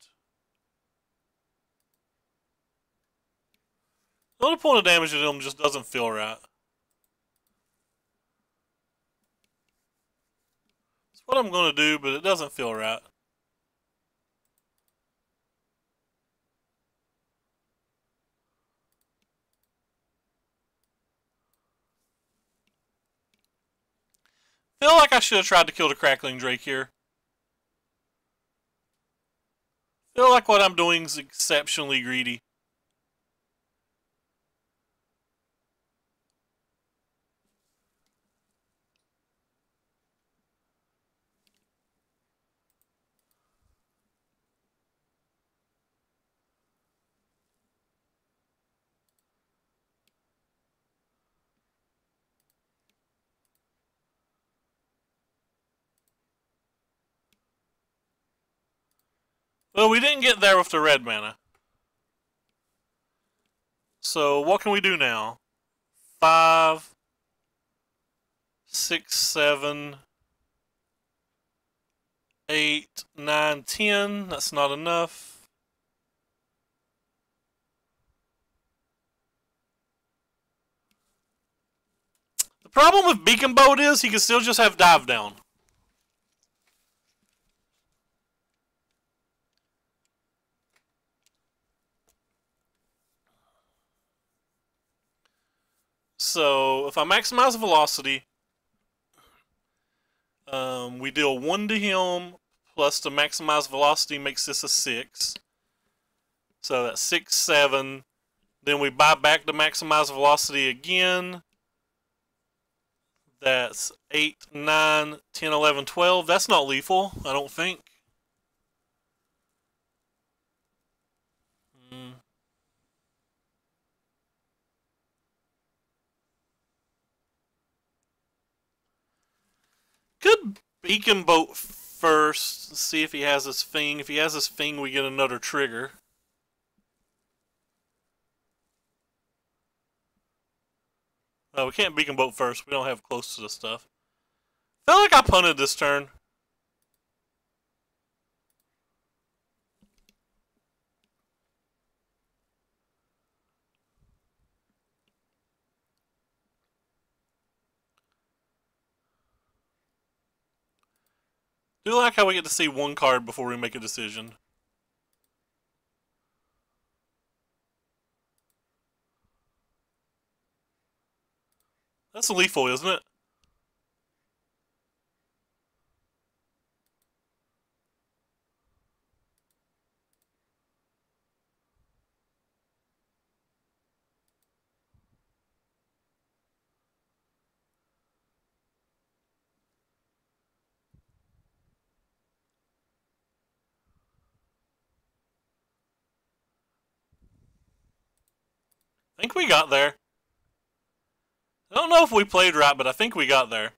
Another point of damage to them just doesn't feel right. It's what I'm going to do, but it doesn't feel right. Feel like I should have tried to kill the Crackling Drake here. Feel like what I'm doing is exceptionally greedy. Well, we didn't get there with the red mana. So what can we do now? 5, 6, 7, 8, 9, 10. That's not enough. The problem with Beacon Bolt is he can still just have dive down. So if I maximize velocity, we deal 1 to him, plus the maximized velocity makes this a 6. So that's 6, 7. Then we buy back the maximized velocity again. That's 8, 9, 10, 11, 12. That's not lethal, I don't think. Could Beacon Bolt first, see if he has his Fing. If he has his Fing, we get another trigger. No, we can't Beacon Bolt first. We don't have close to the stuff. I feel like I punted this turn. Do like how we get to see one card before we make a decision. That's a lethal, isn't it? I think we got there. I don't know if we played right, but I think we got there.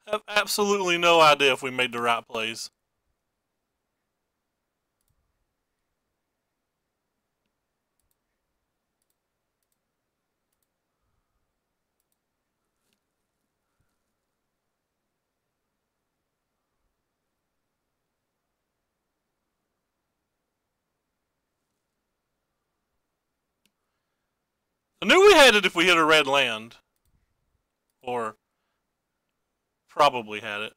I have absolutely no idea if we made the right plays. I knew we had it if we hit a red land. Or probably had it.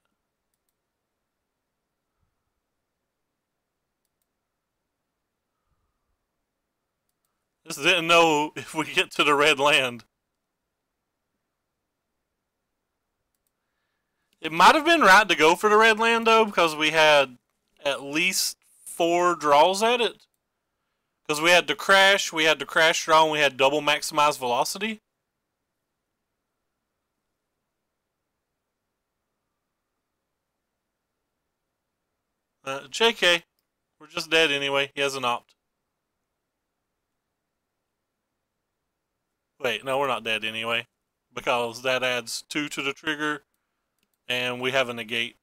Just didn't know if we get to the red land. It might have been right to go for the red land, though, because we had at least 4 draws at it. Because we had the crash draw, and we had double maximized velocity. JK, we're just dead anyway. He has an opt. Wait, no, we're not dead anyway. Because that adds 2 to the trigger, and we have a negate.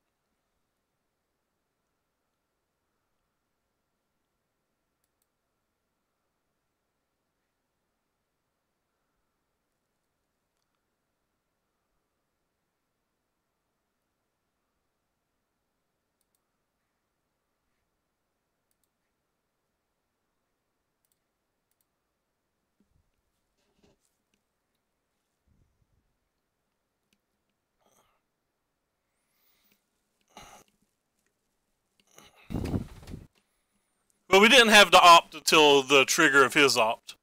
But we didn't have the opt until the trigger of his opt.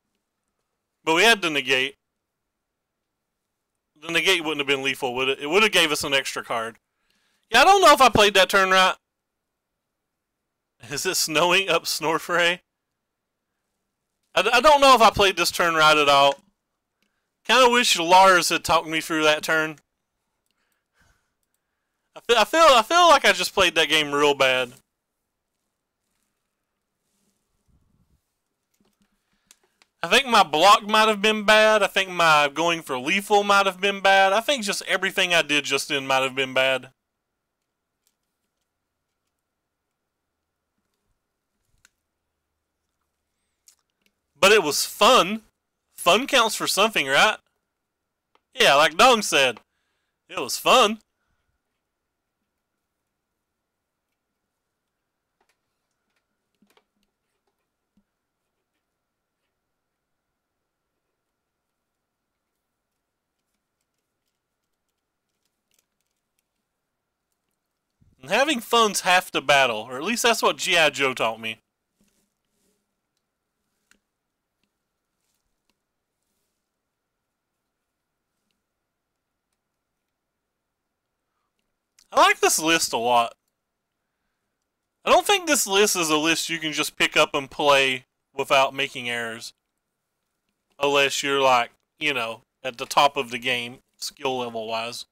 But we had the negate. The negate wouldn't have been lethal, would it? It would have gave us an extra card. Yeah, I don't know if I played that turn right. Is it snowing up Snorfray? I don't know if I played this turn right at all. Kind of wish Lars had talked me through that turn. I feel like I just played that game real bad. I think my block might have been bad. I think my going for lethal might have been bad. I think just everything I did just then might have been bad. But it was fun. Fun counts for something, right? Yeah, like Dong said. It was fun. And having fun's half the battle, or at least that's what G.I. Joe taught me. I like this list a lot. I don't think this list is a list you can just pick up and play without making errors. Unless you're like, you know, at the top of the game, skill level wise.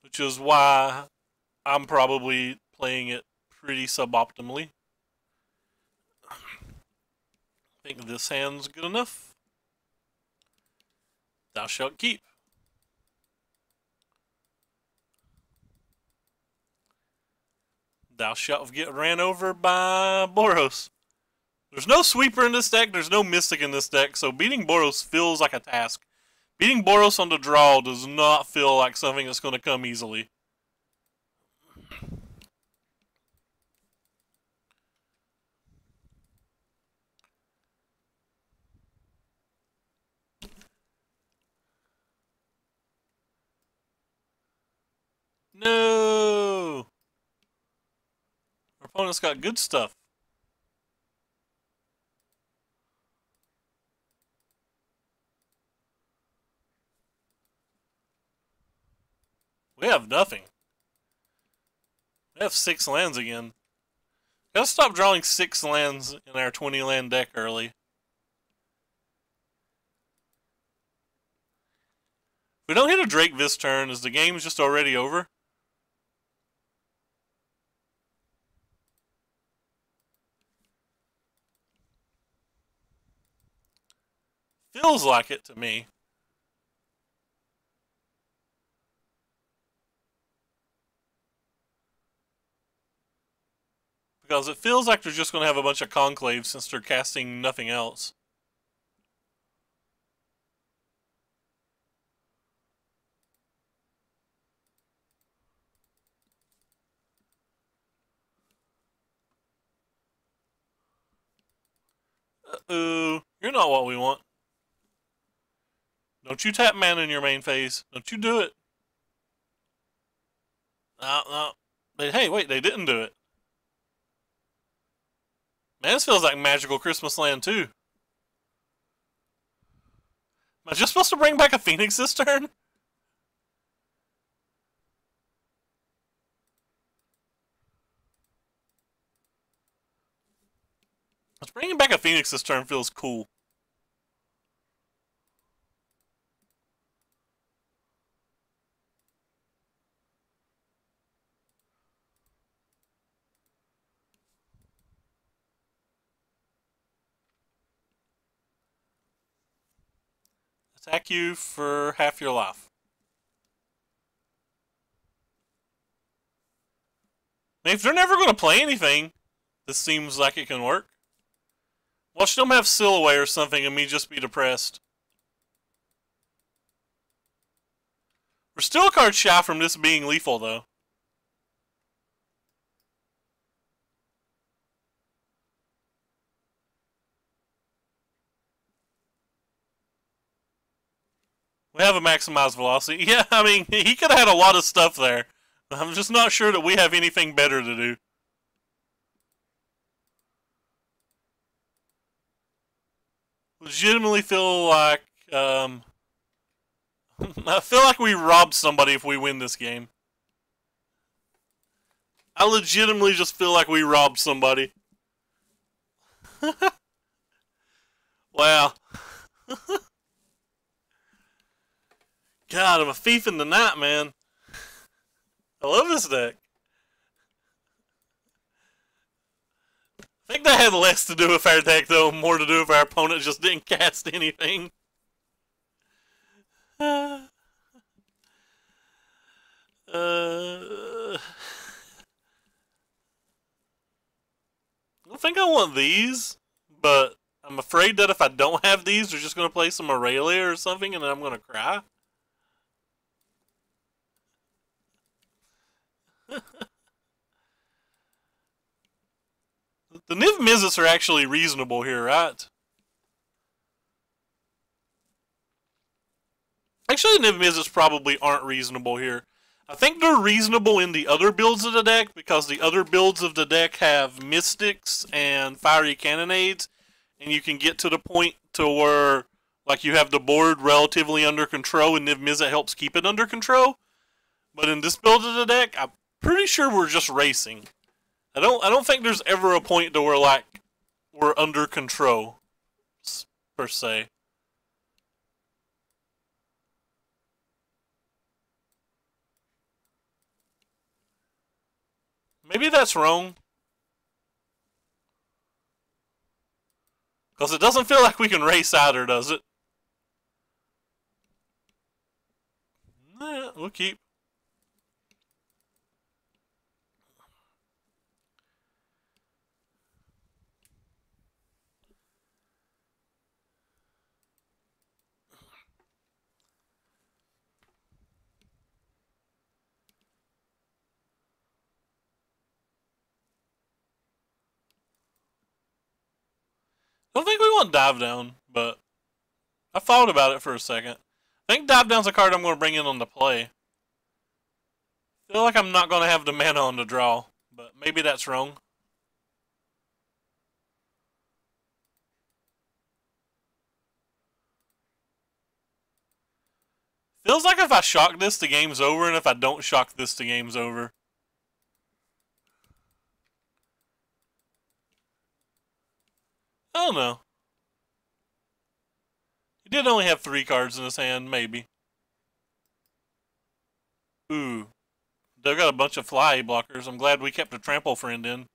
Which is why I'm probably playing it pretty suboptimally. I think this hand's good enough. Thou shalt keep. Thou shalt get ran over by Boros. There's no sweeper in this deck, there's no mystic in this deck, so beating Boros feels like a task. Beating Boros on the draw does not feel like something that's going to come easily. opponent's got good stuff. We have nothing. We have 6 lands again. Gotta stop drawing 6 lands in our 20 land deck early. If we don't hit a Drake this turn, is the game just already over? Feels like it to me. Because it feels like they're just going to have a bunch of conclaves since they're casting nothing else. Uh-oh. You're not what we want. Don't you tap mana in your main phase. Don't you do it. No. Hey, wait, they didn't do it. Man, this feels like Magical Christmas Land, too. Am I just supposed to bring back a Phoenix this turn? Bringing back a Phoenix this turn feels cool. Attack you for half your life. I mean, if they're never going to play anything, this seems like it can work. Watch them have Silhouette or something and me just be depressed. We're still a card shy from this being lethal, though. We have a maximized velocity. Yeah, I mean, he could have had a lot of stuff there. I'm just not sure that we have anything better to do. Legitimately feel like, I feel like we robbed somebody if we win this game. I legitimately just feel like we robbed somebody. Wow. God, I'm a thief in the night, man. I love this deck. I think that had less to do with our deck, though, more to do with our opponent just didn't cast anything. I don't think I want these, but I'm afraid that if I don't have these, they're just going to play some Aurelia or something, and then I'm going to cry. The Niv Mizzets are actually reasonable here, right? Actually, Niv Mizzets probably aren't reasonable here. I think they're reasonable in the other builds of the deck because the other builds of the deck have Mystics and Fiery Cannonades, and you can get to the point to where like you have the board relatively under control and Niv Mizzet helps keep it under control. But in this build of the deck, I'm pretty sure we're just racing. I don't think there's ever a point to where like we're under control per se. Maybe that's wrong. Because it doesn't feel like we can race either, does it? We'll keep. I don't think we want Dive Down, but I thought about it for a second. I think Dive Down's a card I'm going to bring in on the play. I feel like I'm not going to have the mana on the draw, but maybe that's wrong. Feels like if I shock this, the game's over, and if I don't shock this, the game's over. I don't know. He did only have 3 cards in his hand, maybe. Ooh. They've got a bunch of fly blockers. I'm glad we kept a trample friend in.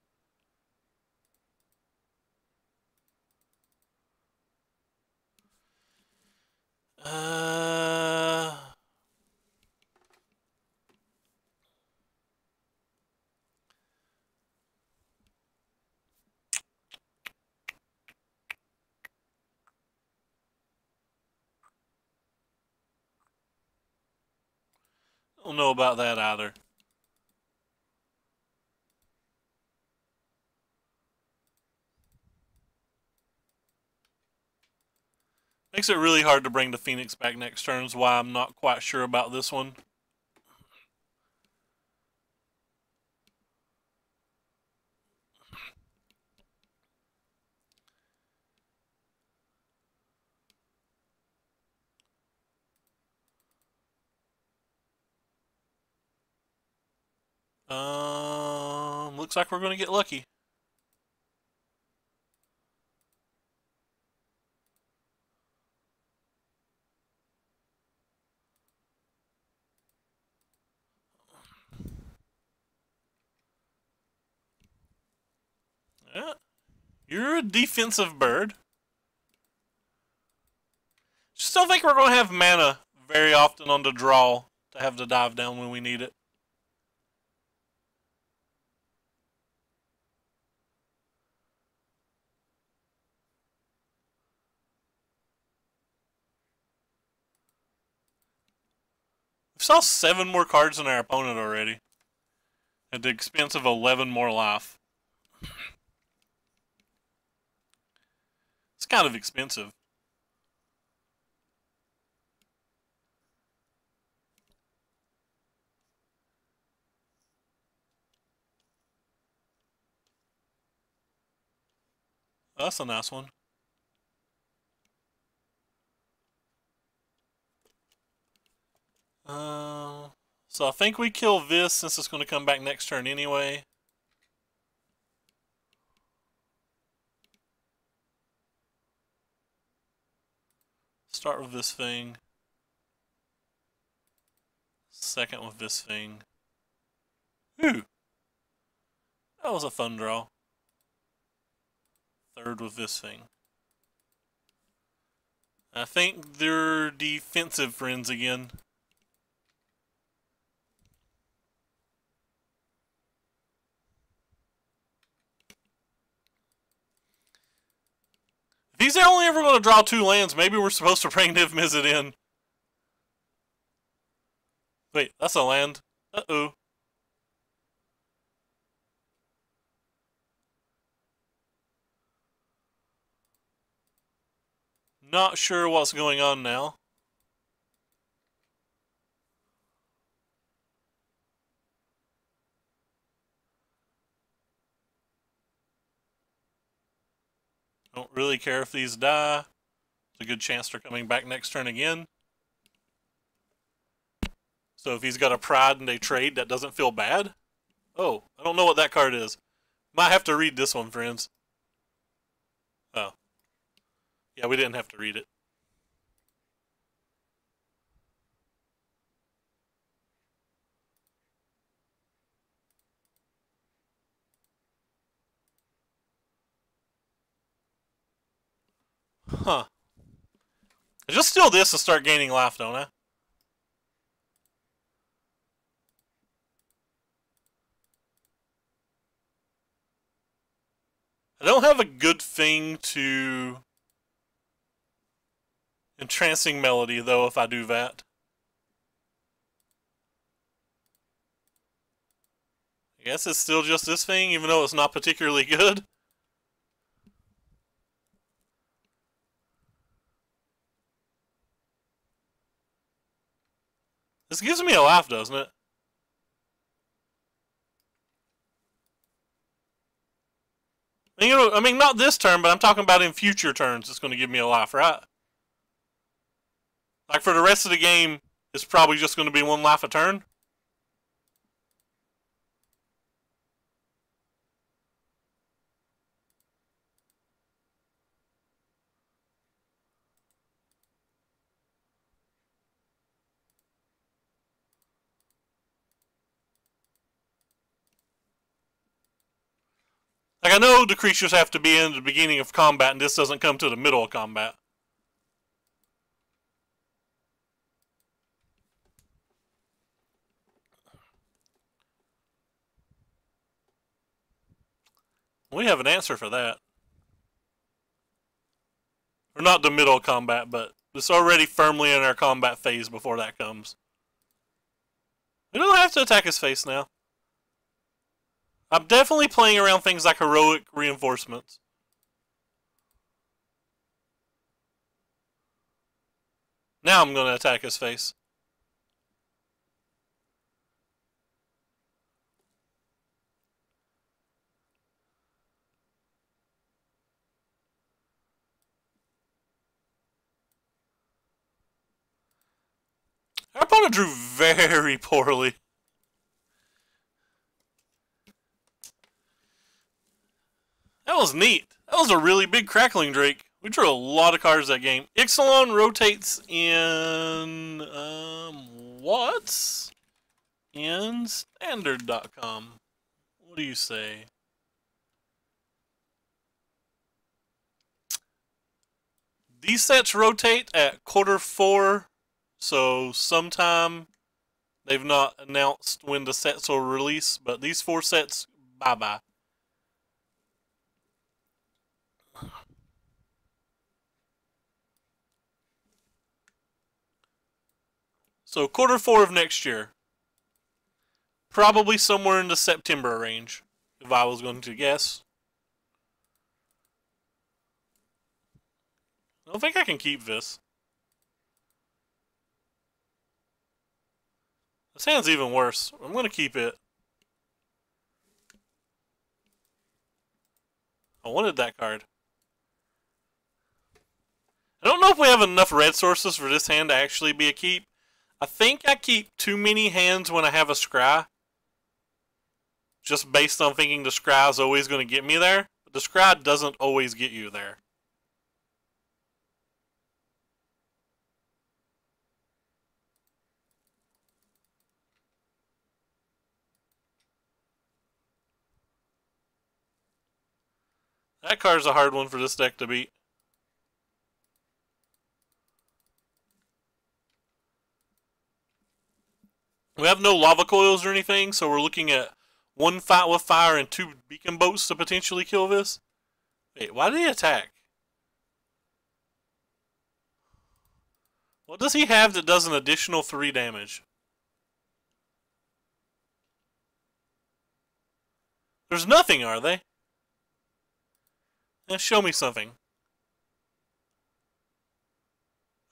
Don't know about that either. Makes it really hard to bring the Phoenix back next turn, is why I'm not quite sure about this one. Looks like we're going to get lucky. Yeah. You're a defensive bird. Just don't think we're going to have mana very often on the draw to have to dive down when we need it. We saw 7 more cards than our opponent already, at the expense of 11 more life. It's kind of expensive. Oh, that's a nice one. So I think we kill this since it's going to come back next turn anyway. Start with this thing. Second with this thing. Ooh! That was a fun draw. Third with this thing. I think they're defensive friends again. If he's only ever going to draw 2 lands, maybe we're supposed to bring Niv Mizzet in. Wait, that's a land. Uh-oh. Not sure what's going on now. Don't really care if these die. It's a good chance they're coming back next turn again. So if he's got a pride and they trade, that doesn't feel bad. Oh, I don't know what that card is. Might have to read this one, friends. Oh. Yeah, we didn't have to read it. Huh. I just steal this and start gaining life, don't I? I don't have a good thing to Entrancing Melody, though, if I do that. I guess it's still just this thing, even though it's not particularly good. This gives me a laugh, doesn't it? I mean, not this turn, but I'm talking about in future turns. It's going to give me a laugh, right? Like for the rest of the game, It's probably just going to be 1 life a turn. Like, I know the creatures have to be in the beginning of combat, and this doesn't come to the middle of combat. We have an answer for that. Or not the middle of combat, but it's already firmly in our combat phase before that comes. We don't have to attack his face now. I'm definitely playing around things like heroic reinforcements. Now I'm going to attack his face. Our opponent drew very poorly. That was neat. That was a really big Crackling Drake. We drew a lot of cards that game. Ixalan rotates in... what? In Standard.com. What do you say? These sets rotate at Q4, so sometime they've not announced when the sets will release, but these 4 sets, bye-bye. So Q4 of next year. Probably somewhere in the September range, if I was going to guess. I don't think I can keep this. This hand's even worse. I'm going to keep it. I wanted that card. I don't know if we have enough red sources for this hand to actually be a keep. I think I keep too many hands when I have a scry. Just based on thinking the scry is always going to get me there. But the scry doesn't always get you there. That card's a hard one for this deck to beat. We have no lava coils or anything, so we're looking at 1 fight with fire and 2 beacon boats to potentially kill this. Wait, why did he attack? What does he have that does an additional 3 damage? There's nothing, are they? Show me something.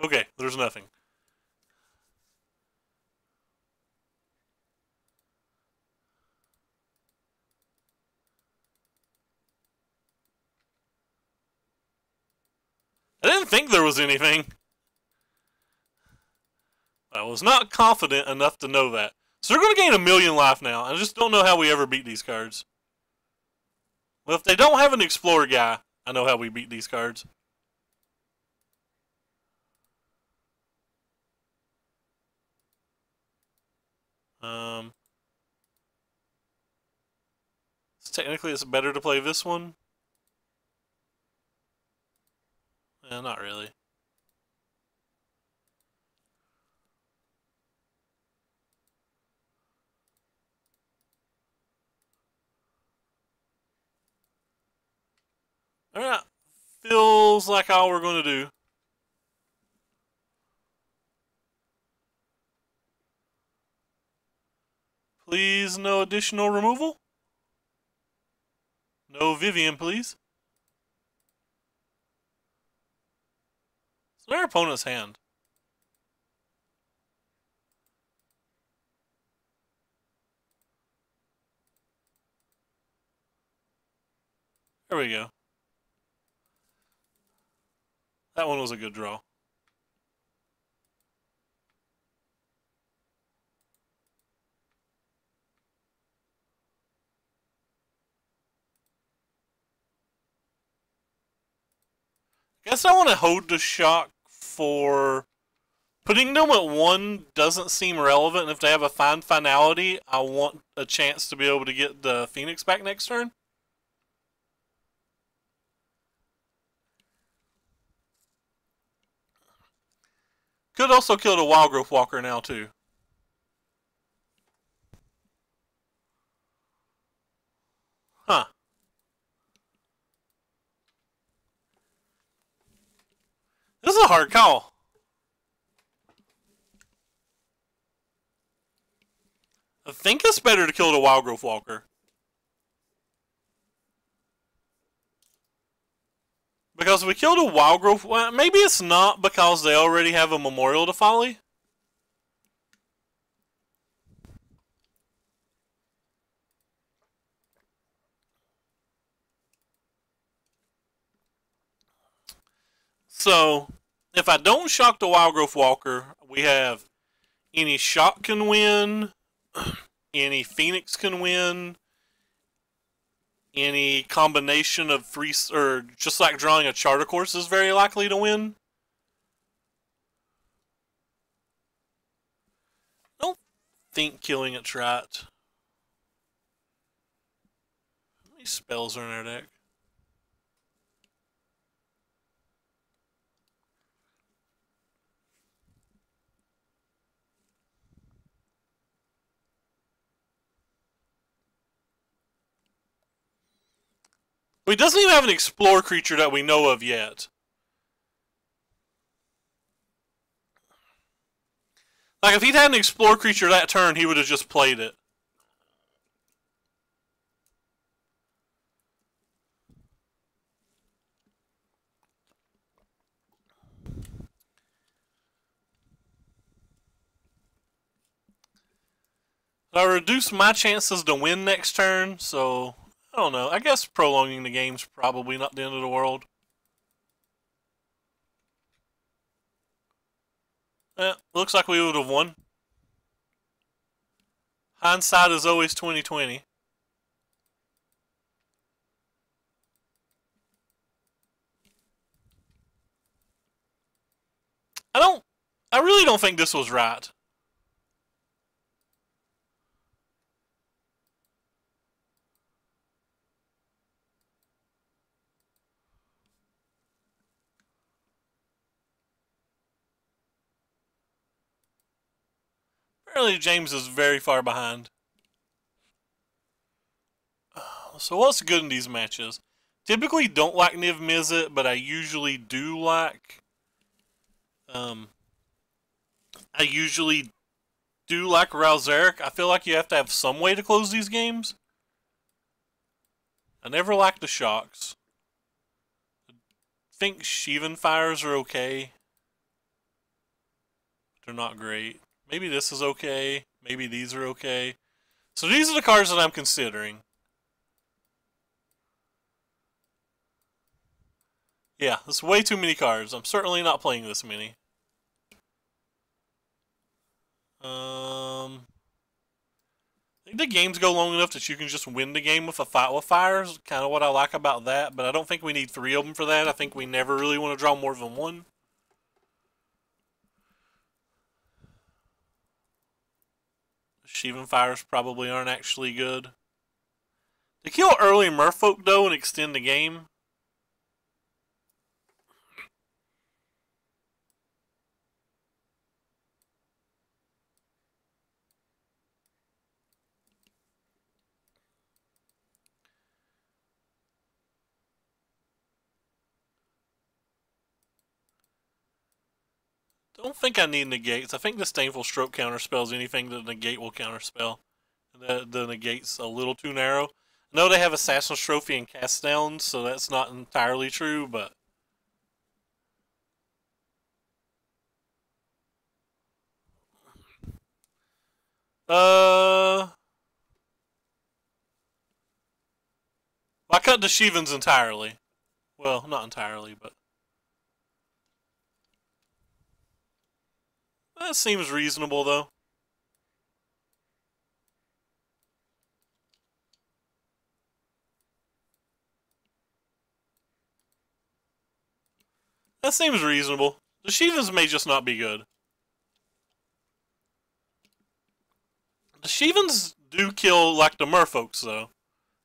Okay, there's nothing. I didn't think there was anything. I was not confident enough to know that. So they're going to gain 1,000,000 life now. I just don't know how we ever beat these cards. Well, if they don't have an Explorer guy, I know how we beat these cards. Technically, it's better to play this one. Not really. Alright. Feels like all we're going to do. Please, no additional removal. No Vivian, please. It's their opponent's hand. There we go. That one was a good draw. guess I want to hold the shock for putting them at 1 doesn't seem relevant. If they have a fine finality, I want a chance to be able to get the Phoenix back next turn. Could also kill the Wild Growth Walker now, too. Huh. This is a hard call. I think it's better to kill the Wild Growth Walker. Because if we killed a Wild Growth... Well, maybe it's not because they already have a Memorial to Folly. So, if I don't shock the Wild Growth Walker, we have any shock can win, any Phoenix can win, any combination of 3, or just like drawing a Charter Course is very likely to win. I don't think killing it's right. How many spells are in our deck? He doesn't even have an Explore creature that we know of yet. Like, if he'd had an Explore creature that turn, he would have just played it. I reduced my chances to win next turn, so I don't know. I guess prolonging the game's probably not the end of the world. Looks like we would have won. Hindsight is always 20/20. I really don't think this was right. Apparently James is very far behind. So what's good in these matches? Typically don't like Niv Mizzet, but I usually do like... I usually do like Ralzeric. I feel like you have to have some way to close these games. I never like the shocks. I think Sheevan Fires are okay. They're not great. Maybe this is okay. Maybe these are okay. So these are the cards that I'm considering. Yeah, that's way too many cards. I'm certainly not playing this many. I think the games go long enough that you can just win the game with a fight with fires. Kind of what I like about that, but I don't think we need 3 of them for that. I think we never really want to draw more than 1. Sheevan Fires probably aren't actually good. To kill early Merfolk, though, and extend the game. Don't think I need negates. I think the Disdainful Stroke counterspells anything that negate will counterspell. The negate's a little too narrow. I know they have Assassin's Trophy and Cast Down, so that's not entirely true, but... I cut the Sheevans entirely. Well, not entirely, but... That seems reasonable, though. That seems reasonable. The Shivans may just not be good. The Shivans do kill like the merfolks though.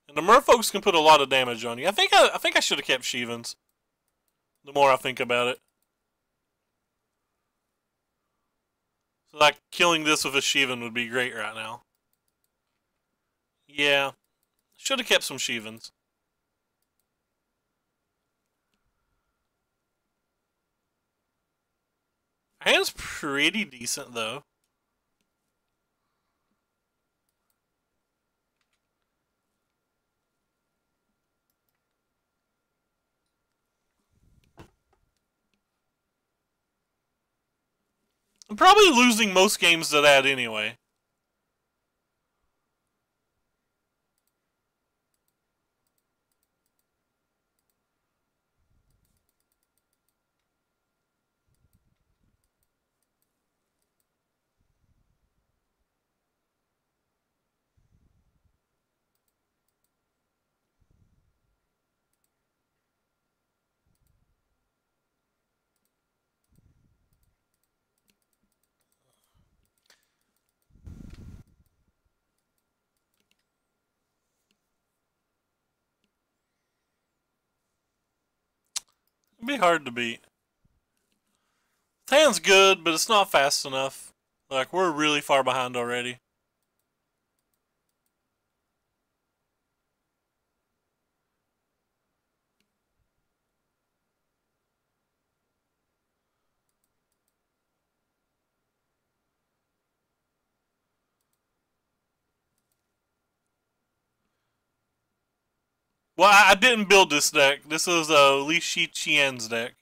And the merfolks can put a lot of damage on you. I think I should have kept Shivans. The more I think about it. So like killing this with a Shivan would be great right now. Yeah. Should have kept some Shivans. Hand's pretty decent though. I'm probably losing most games to that anyway. It'd be hard to beat. Hand's good, but it's not fast enough. Like, we're really far behind already. Well, I didn't build this deck. This is Li Shiqian's deck.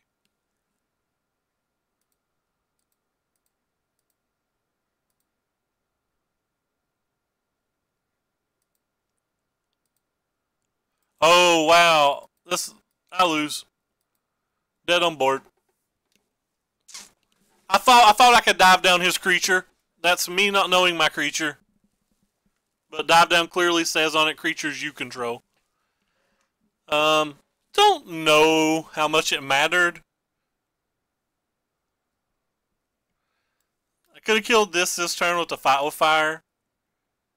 Oh wow, I lose. Dead on board. I thought I could dive down his creature. That's me not knowing my creature. But dive down clearly says on it creatures you control. Don't know how much it mattered. I could have killed this turn with the Fight with Fire.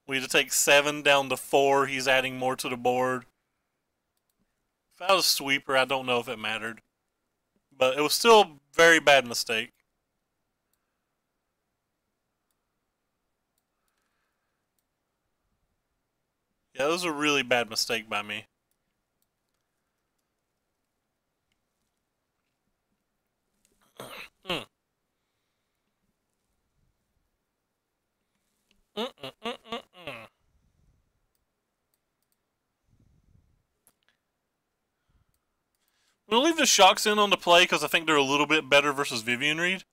We had to take 7 down to 4. He's adding more to the board. If I was a sweeper, I don't know if it mattered. But it was still a very bad mistake. Yeah, it was a really bad mistake by me. Mm. I'm going to leave the Shocks in on the play because I think they're a little bit better versus Vivian Reed.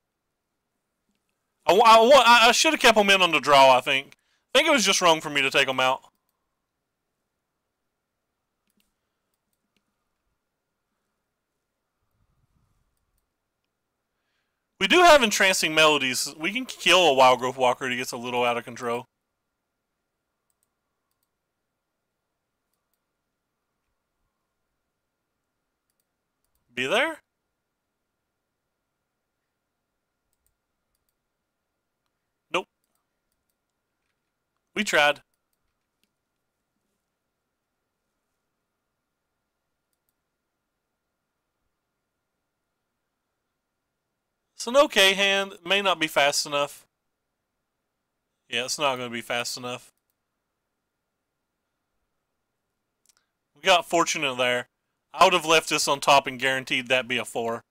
I should have kept them in on the draw, I think. I think it was just wrong for me to take them out. We do have Entrancing Melodies. We can kill a Wildgrowth Walker that gets a little out of control. Be there? Nope. We tried. It's an okay hand. It may not be fast enough. Yeah, it's not going to be fast enough. We got fortunate there. I would have left this on top and guaranteed that'd be a 4.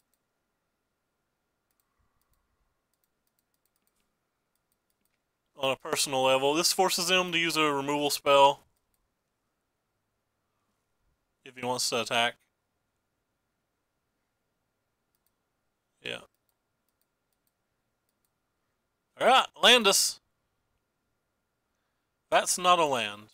On a personal level, this forces him to use a removal spell if he wants to attack. Yeah. Alright, land us. That's not a land.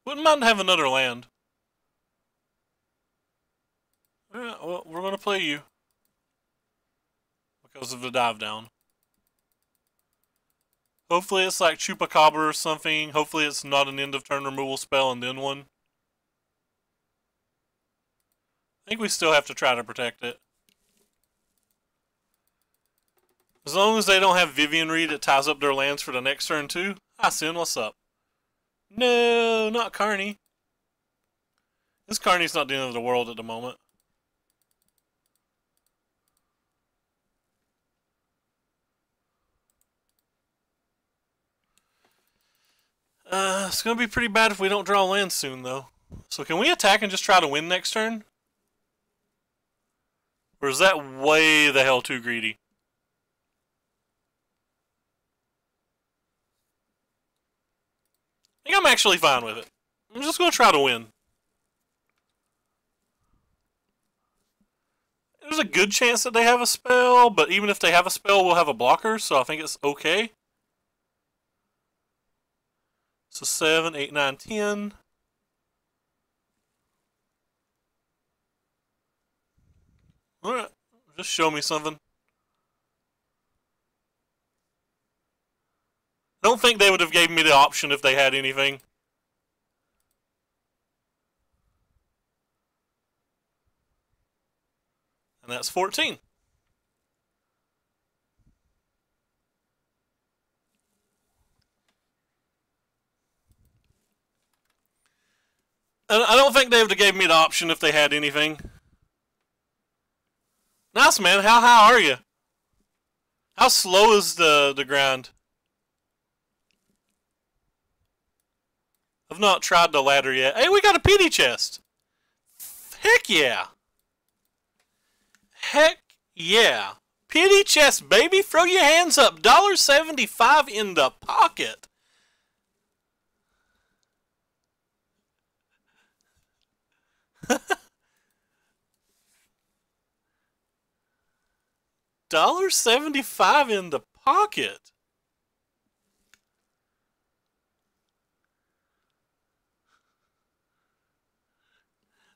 Wouldn't mind having another land. Yeah, well, we're going to play you. Because of the dive down. Hopefully it's like Chupacabra or something. Hopefully it's not an end of turn removal spell and then one. I think we still have to try to protect it. As long as they don't have Vivian Reed, it ties up their lands for the next turn too. Hi Sin, what's up? No, not Carney. This Carney's not the end of the world at the moment. It's going to be pretty bad if we don't draw land soon, though. So can we attack and just try to win next turn? Or is that way the hell too greedy? I think I'm actually fine with it. I'm just going to try to win. There's a good chance that they have a spell, but even if they have a spell, we'll have a blocker, so I think it's okay. So 7, 8, 9, 10. Alright, just show me something. I don't think they would have gave me the option if they had anything. And that's 14. And I don't think they would have gave me the option if they had anything. Nice, man. How high are you? How slow is the grind? I've not tried the ladder yet. Hey, we got a PD chest. Heck yeah. Heck yeah. PD chest, baby. Throw your hands up. $1.75 in the pocket. $1.75 in the pocket.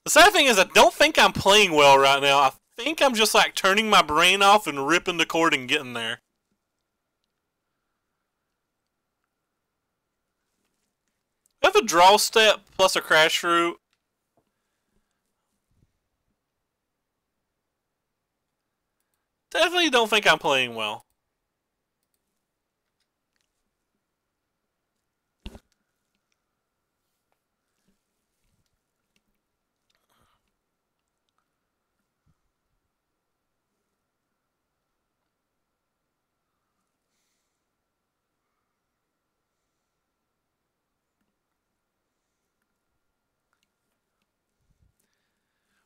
The sad thing is I don't think I'm playing well right now. I think I'm just like turning my brain off and ripping the cord and getting there. I have a draw step plus a crash route. Definitely don't think I'm playing well.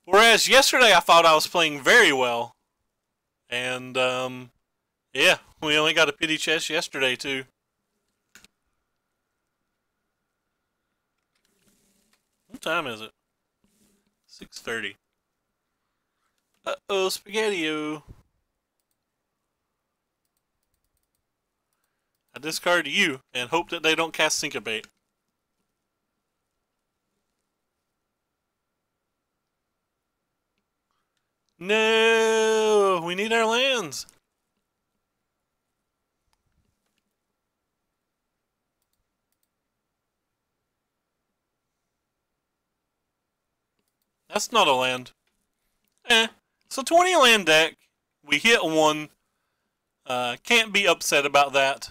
Whereas yesterday I thought I was playing very well. And, yeah, we only got a pity chest yesterday, too. What time is it? 6:30. Uh-oh, Spaghetti-O. I discard you and hope that they don't cast Syncopate. No, we need our lands. That's not a land. So 20 land deck. We hit one. Can't be upset about that.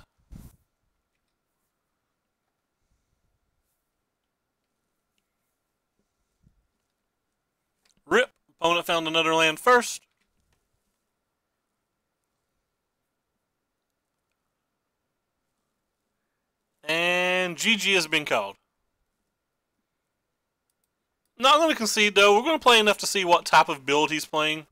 Rip. Opponent found another land first. And GG has been called. Not going to concede, though. We're going to play enough to see what type of build he's playing.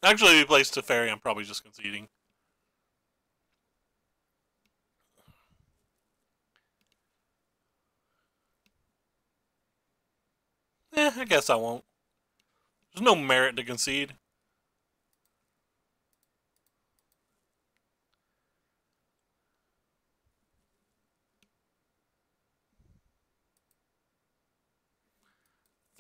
Actually, if he plays Teferi, I'm probably just conceding. I guess I won't. There's no merit to concede.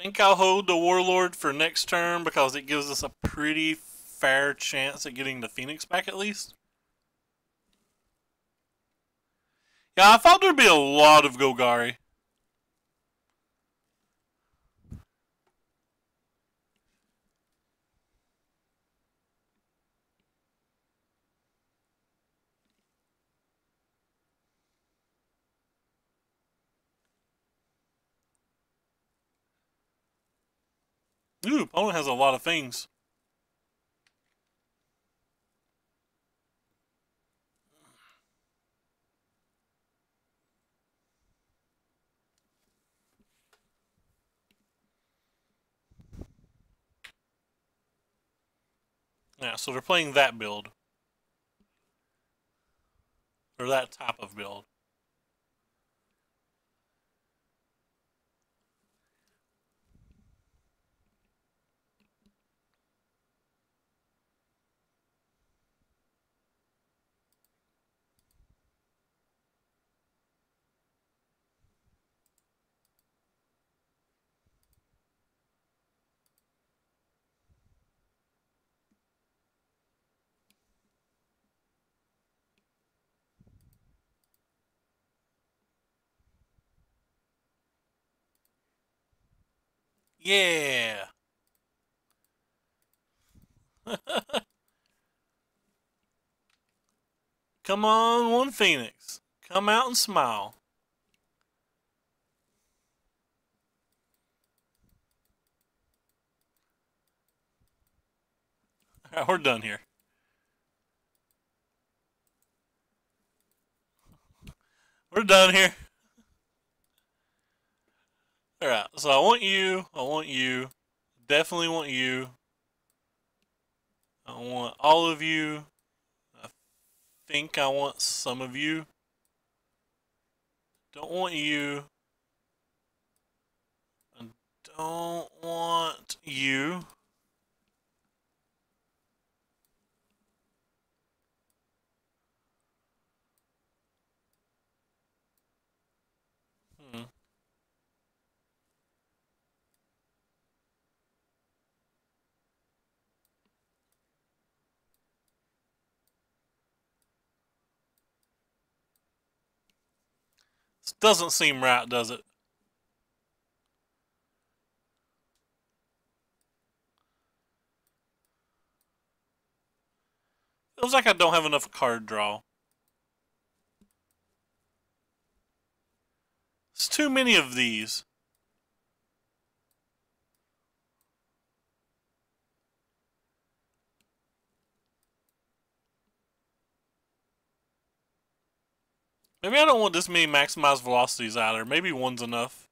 think I'll hold the Warlord for next turn because it gives us a pretty fair chance at getting the Phoenix back at least. Yeah, I thought there'd be a lot of Golgari. Ooh, opponent has a lot of things. Yeah, so they're playing that build. Or that type of build. Yeah. Come on, one Phoenix. Come out and smile. Alright, we're done here. We're done here. Alright, so I want you, definitely want you, I want all of you, I think I want some of you, don't want you, I don't want you. Hmm. This doesn't seem right, does it? Feels like I don't have enough card draw. It's too many of these. Maybe I don't want this many maximized velocities either. Maybe one's enough.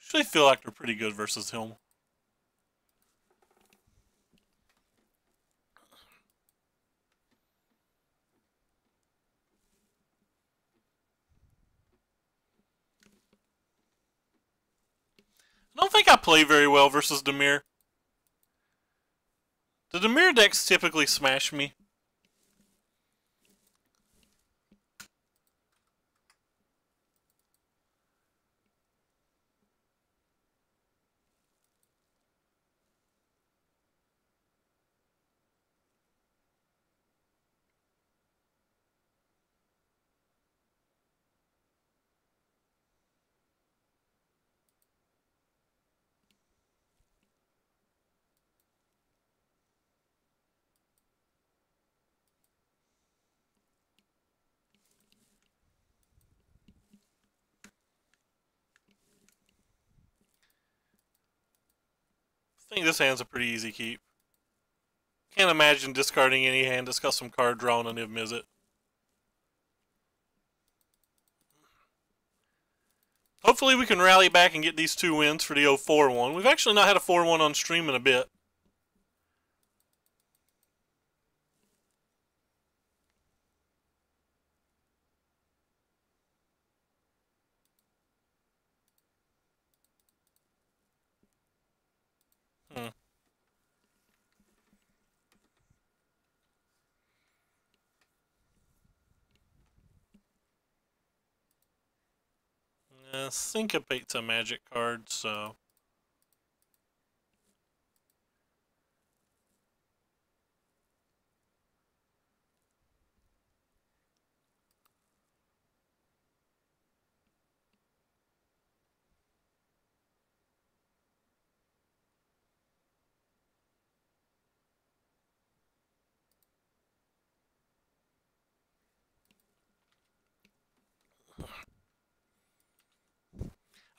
Actually feel like they're pretty good versus him. I don't think I play very well versus Dimir. The Dimir decks typically smash me. I think this hand's a pretty easy keep. Can't imagine discarding any hand that's got some card drawn and Niv Mizzet. Hopefully we can rally back and get these 2 wins for the 0-4-1. We've actually not had a 4-1 on stream in a bit. Hmm. Syncopate's a magic card, so...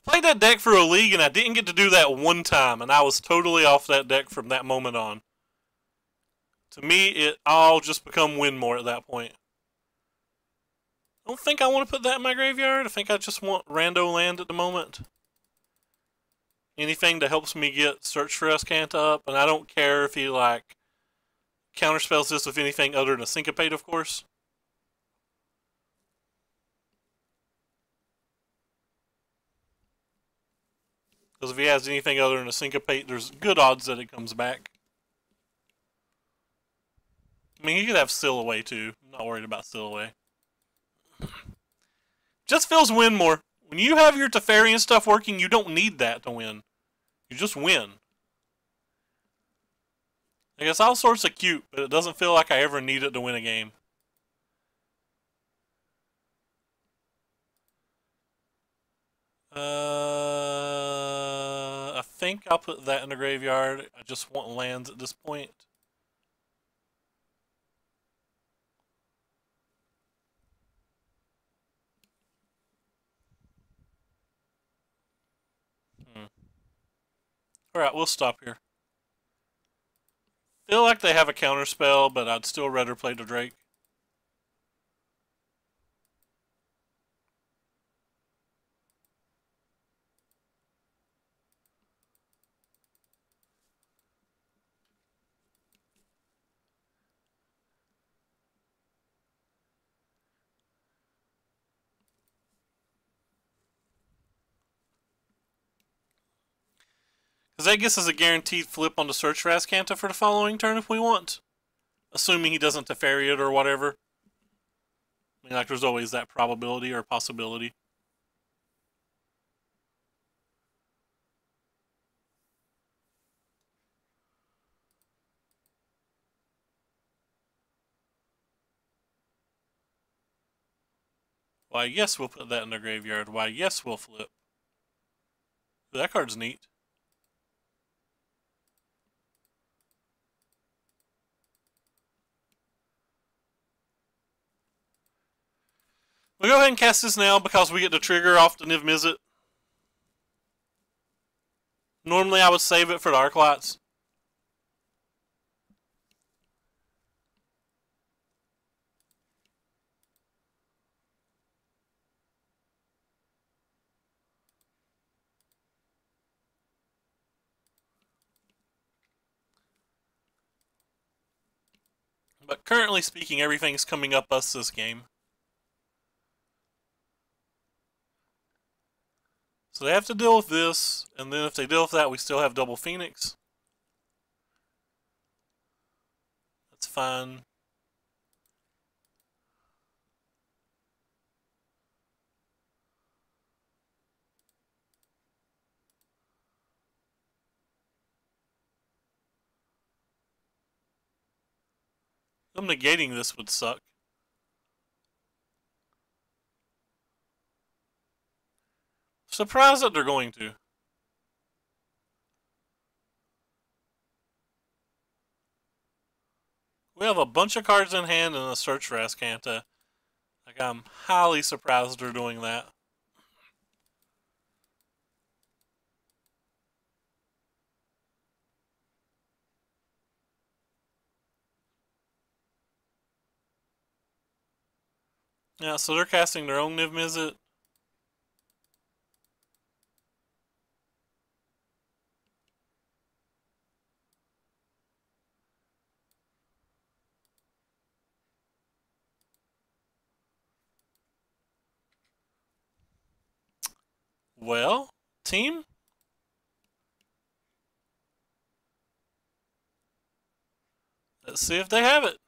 Played that deck for a league, and I didn't get to do that one time, and I was totally off that deck from that moment on. To me, it all just become win more at that point. I don't think I want to put that in my graveyard. I think I just want rando land at the moment. Anything that helps me get Search for Azcanta up, and I don't care if he, like, counterspells this with anything other than a Syncopate, of course. Because if he has anything other than a Syncopate, there's good odds that it comes back. I mean, he could have Seal Away, too. I'm not worried about Seal Away. Just feels win more. When you have your Teferi and stuff working, you don't need that to win. You just win. I guess all sorts of cute, but it doesn't feel like I ever need it to win a game. I think I'll put that in the graveyard. I just want lands at this point. Alright, we'll stop here. Feel like they have a counter spell, but I'd still rather play the Drake. Because that gives us a guaranteed flip on the Search for Azcanta for the following turn if we want. Assuming he doesn't Teferi it or whatever. I mean, like, there's always that probability or possibility. Why, yes, we'll put that in the graveyard. Why, yes, we'll flip. That card's neat. We'll go ahead and cast this now because we get to trigger off the Niv Mizzet. Normally I would save it for the Arclights. But currently speaking, everything's coming up us this game. So they have to deal with this, and then if they deal with that, we still have double Phoenix. That's fine. Them negating this would suck. Surprised that they're going to. We have a bunch of cards in hand and a Search for Azcanta. Like, I'm highly surprised they're doing that. Yeah, so they're casting their own Niv Mizzet. Well, team? Let's see if they have it.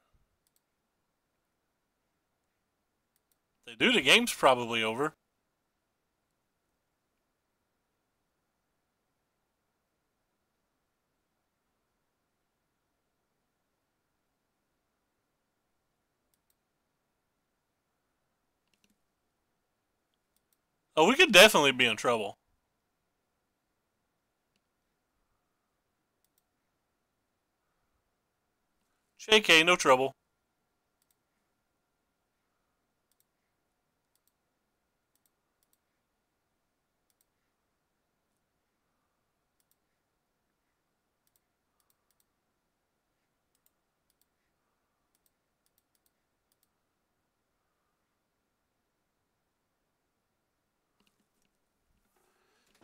If they do, the game's probably over. Oh, we could definitely be in trouble. JK, no trouble.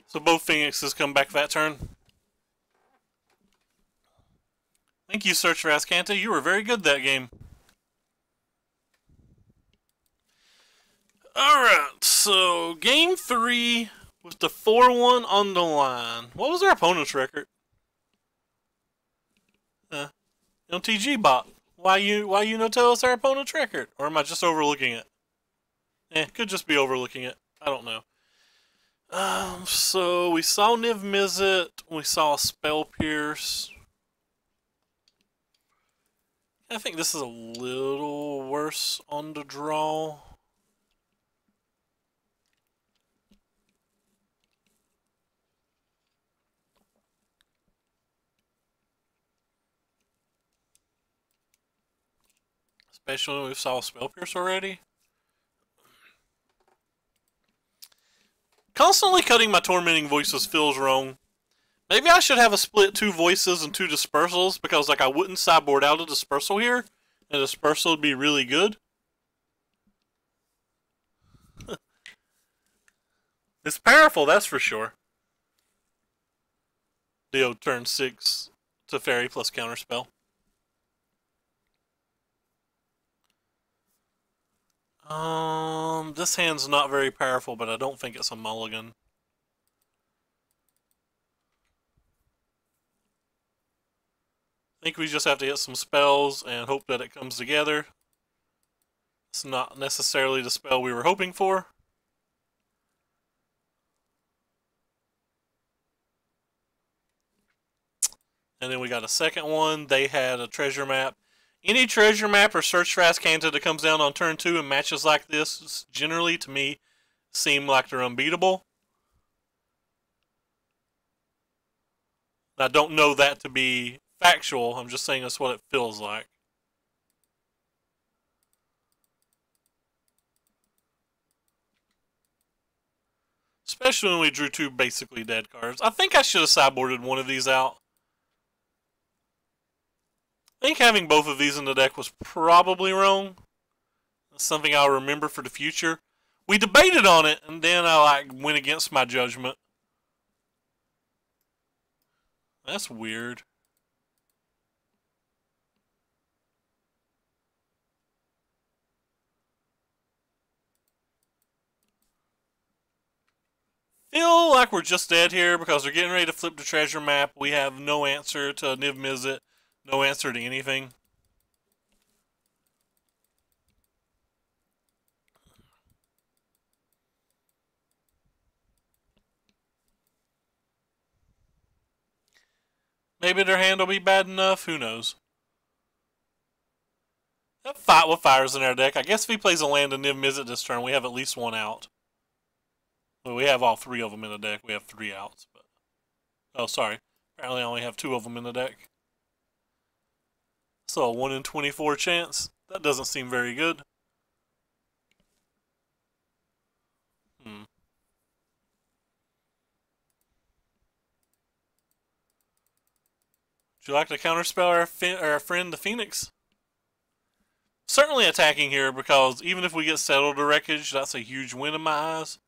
So both Phoenixes come back that turn. Thank you, Search for Ascanta. You were very good that game. Alright, so game 3 with the 4-1 on the line. What was our opponent's record? TG bot. Why you no tell us our opponent's record? Or am I just overlooking it? Could just be overlooking it. I don't know. So we saw Niv Mizzet, we saw Spell Pierce. I think this is a little worse on the draw. Especially when we saw Spell Pierce already. Constantly cutting my Tormenting Voices feels wrong. Maybe I should have a split 2 voices and 2 dispersals, because like I wouldn't sideboard out a dispersal here, and a dispersal would be really good. It's powerful, that's for sure. Leo turn 6 to Fairy plus Counterspell. This hand's not very powerful, but I don't think it's a mulligan. I think we just have to hit some spells and hope that it comes together. It's not necessarily the spell we were hoping for. And then we got a second one. They had a treasure map. Any treasure map or Search for Ascanta that comes down on turn 2 and matches like this, generally, to me, seem like they're unbeatable. I don't know that to be factual. I'm just saying that's what it feels like. Especially when we drew 2 basically dead cards. I think I should have sideboarded one of these out. I think having both of these in the deck was probably wrong. That's something I'll remember for the future. We debated on it, and then I went against my judgment. That's weird. Feel like we're just dead here because they're getting ready to flip the treasure map. We have no answer to Niv Mizzet. No answer to anything. Maybe their hand will be bad enough. Who knows? That Fight with Fire's in our deck. I guess if he plays a land of Niv Mizzet this turn, we have at least one out. Well, we have all 3 of them in the deck. We have 3 outs. But oh, sorry. Apparently I only have 2 of them in the deck. So a 1 in 24 chance. That doesn't seem very good. Would you like to counterspell our friend the Phoenix? Certainly attacking here, because even if we get settled to wreckage, that's a huge win in my eyes.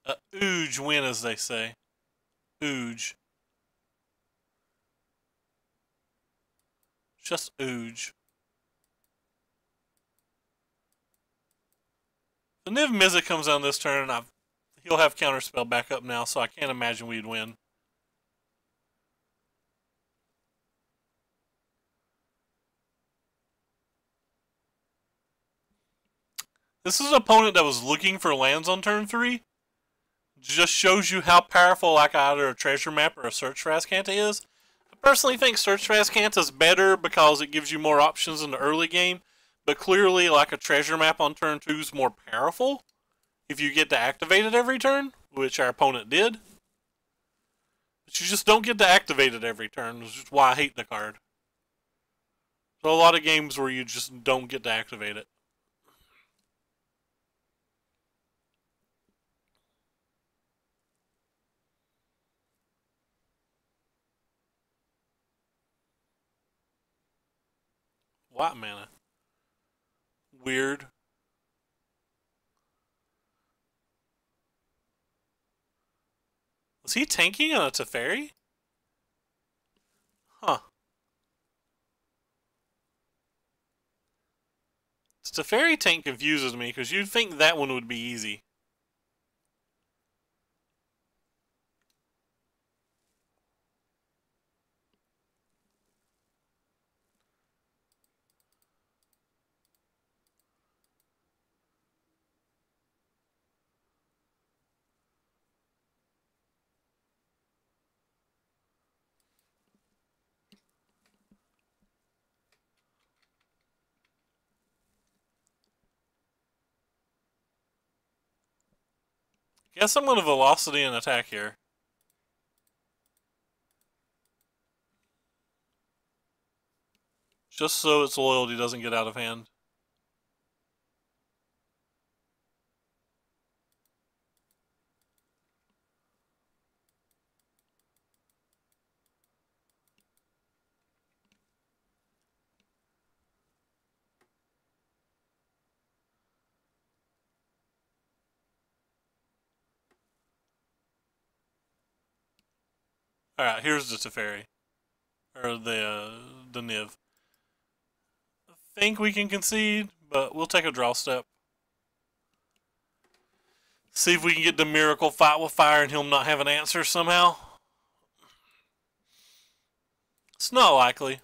A huge win, as they say. Huge. Just huge. The Niv Mizzet comes on this turn, he'll have Counterspell back up now, so I can't imagine we'd win. This is an opponent that was looking for lands on turn 3. Just shows you how powerful like either a treasure map or a Search for Ascanta is. personally think Search Fast Canta is better because it gives you more options in the early game, but clearly, like a treasure map on turn 2 is more powerful if you get to activate it every turn, which our opponent did. But you just don't get to activate it every turn, which is why I hate the card. So a lot of games where you just don't get to activate it. White mana. Weird. Was he tanking on a Teferi? Huh. The Teferi tank confuses me because you'd think that one would be easy. Guess I'm going to velocity and attack here. Just so its loyalty doesn't get out of hand. Alright, here's the Teferi. Or the Niv. I think we can concede, but we'll take a draw step. See if we can get the Miracle fight with fire and him not have an answer somehow. It's not likely.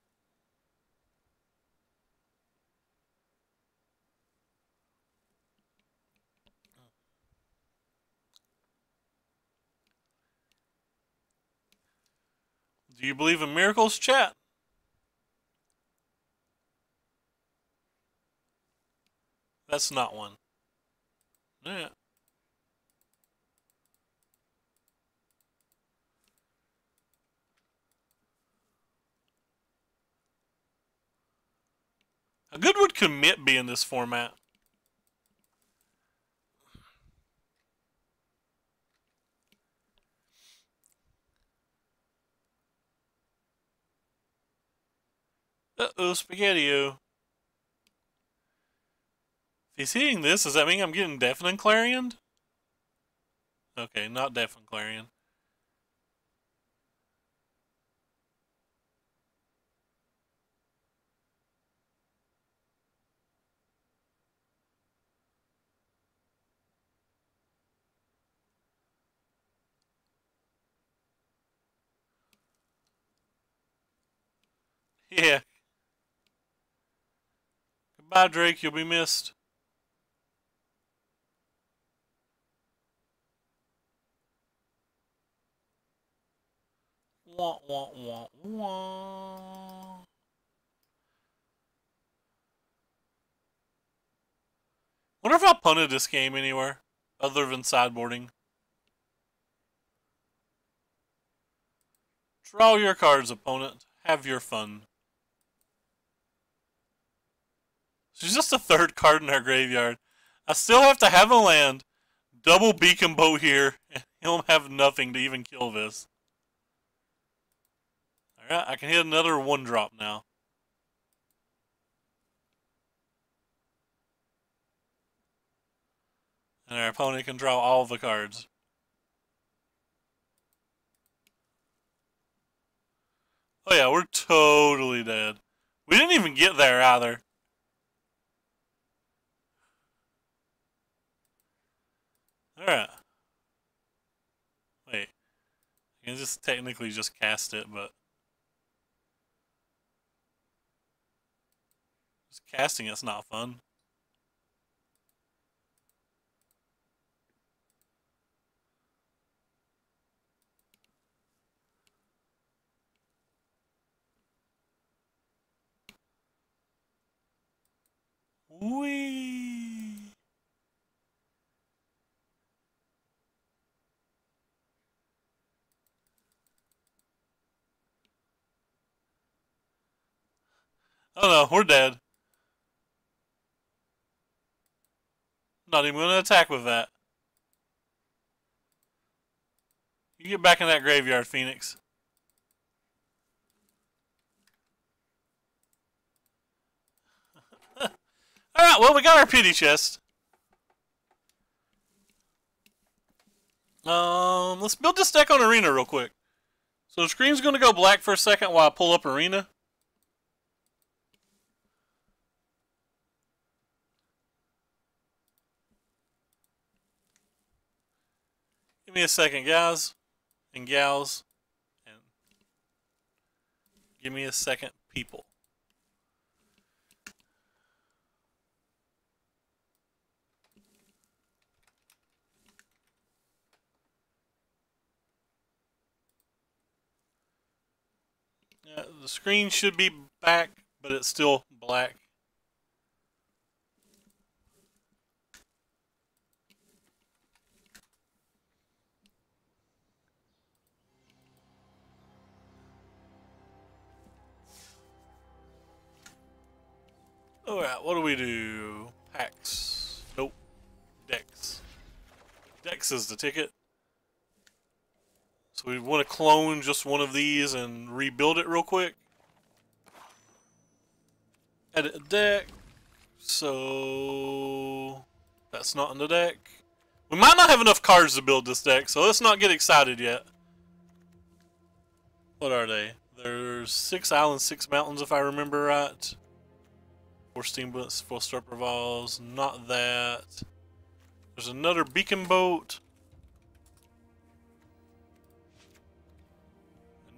Do you believe in miracles, chat? That's not one. Yeah. How good would commit be in this format? Uh-oh, Spaghetti-O. If he's hitting this, does that mean I'm getting Deafening Clarion? Okay, not Deafening Clarion. Yeah. Goodbye, Drake. You'll be missed. Wah, wah, wah, wah. Wonder if I punted this game anywhere other than sideboarding. Draw your cards, opponent. Have your fun. She's just a third card in our graveyard. I still have to have a land. Double Beacon Boat here, and he'll have nothing to even kill this. Alright, I can hit another 1-drop now. And our opponent can draw all the cards. Oh yeah, we're totally dead. We didn't even get there either. Alright. Wait. I can just technically just cast it, but... just casting it's not fun. Oh no, we're dead. Not even gonna attack with that. You get back in that graveyard, Phoenix. Alright, well, we got our pity chest. Let's build this deck on Arena real quick. So the screen's gonna go black for a second while I pull up Arena. Give me a second, guys and gals. And give me a second, people. The screen should be back, but it's still black. Alright, what do we do? Packs. Nope. Decks. Decks is the ticket. So we want to clone just one of these and rebuild it real quick. Edit a deck. So that's not in the deck. We might not have enough cards to build this deck, so let's not get excited yet. What are they? There's 6 islands, 6 mountains, if I remember right. 4 steamboats, 4 Starp Revolves. Not that. There's another beacon boat.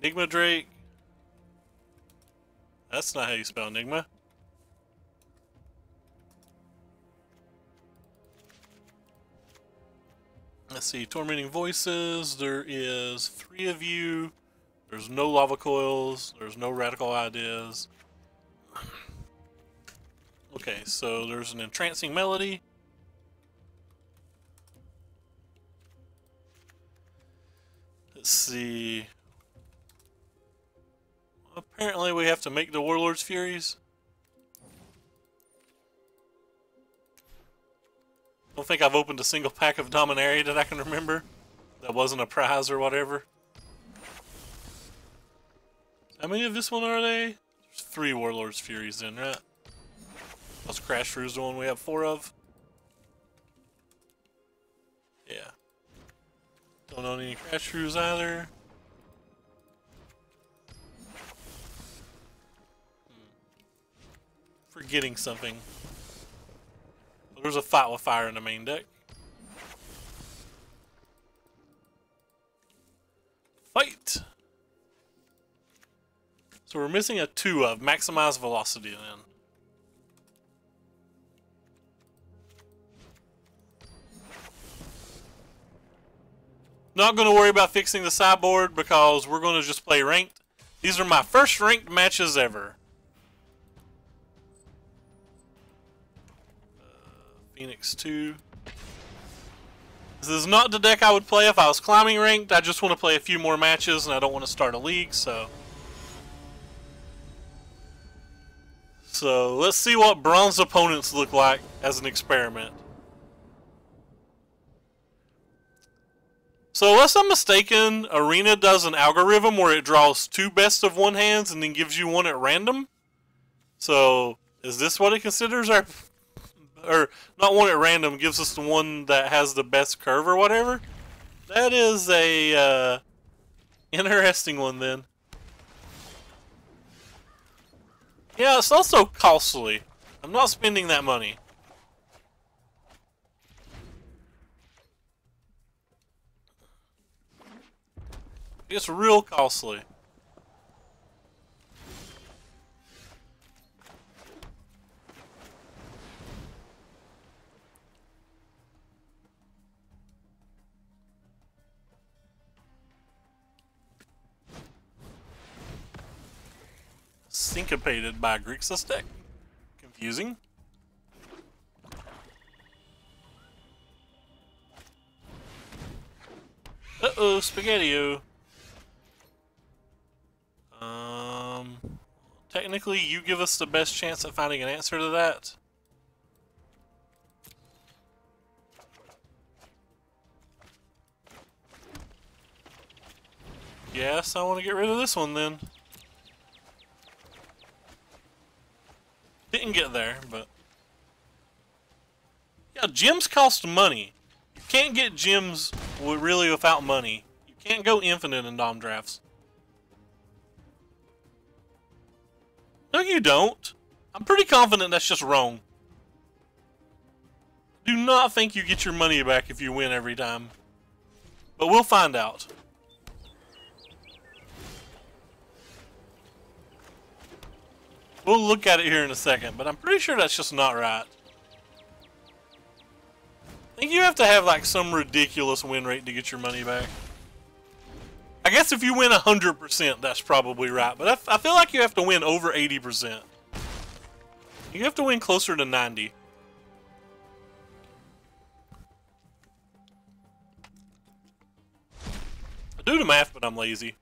Enigma Drake. That's not how you spell Enigma. Let's see, Tormenting Voices. There is 3 of you. There's no Lava Coils. There's no Radical Ideas. Okay, so there's an Entrancing Melody. Let's see. Apparently we have to make the Warlord's Furies. I don't think I've opened a single pack of Dominaria that I can remember. That wasn't a prize or whatever. How many of this one are they? There's 3 Warlord's Furies in, right? Plus Crash Shrews, the one we have 4 of. Yeah. Don't own any Crash Shrews either. Forgetting something. There's a Fight with Fire in the main deck. Fight! So we're missing a 2 of Maximize Velocity then. Not going to worry about fixing the sideboard because we're going to just play ranked. These are my first ranked matches ever. Phoenix 2. This is not the deck I would play if I was climbing ranked. I just want to play a few more matches and I don't want to start a league, so let's see what bronze opponents look like as an experiment. So unless I'm mistaken, Arena does an algorithm where it draws 2 best of 1 hands and then gives you one at random. So is this what it considers our... Or not one at random, gives us the one that has the best curve or whatever? That is a interesting one then. Yeah, it's also costly. I'm not spending that money. It's real costly. Syncopated by Grixis deck. Confusing. Uh-oh, Spaghetti-O. technically you give us the best chance at finding an answer to that. Yes, I want to get rid of this one then. Didn't get there, but... Yeah, gems cost money. You can't get gems really without money. You can't go infinite in Dom drafts. No, you don't. I'm pretty confident that's just wrong. Do not think you get your money back if you win every time. But we'll find out. We'll look at it here in a second, but I'm pretty sure that's just not right. I think you have to have like some ridiculous win rate to get your money back. I guess if you win 100%, that's probably right, but I feel like you have to win over 80%. You have to win closer to 90. I do the math, but I'm lazy.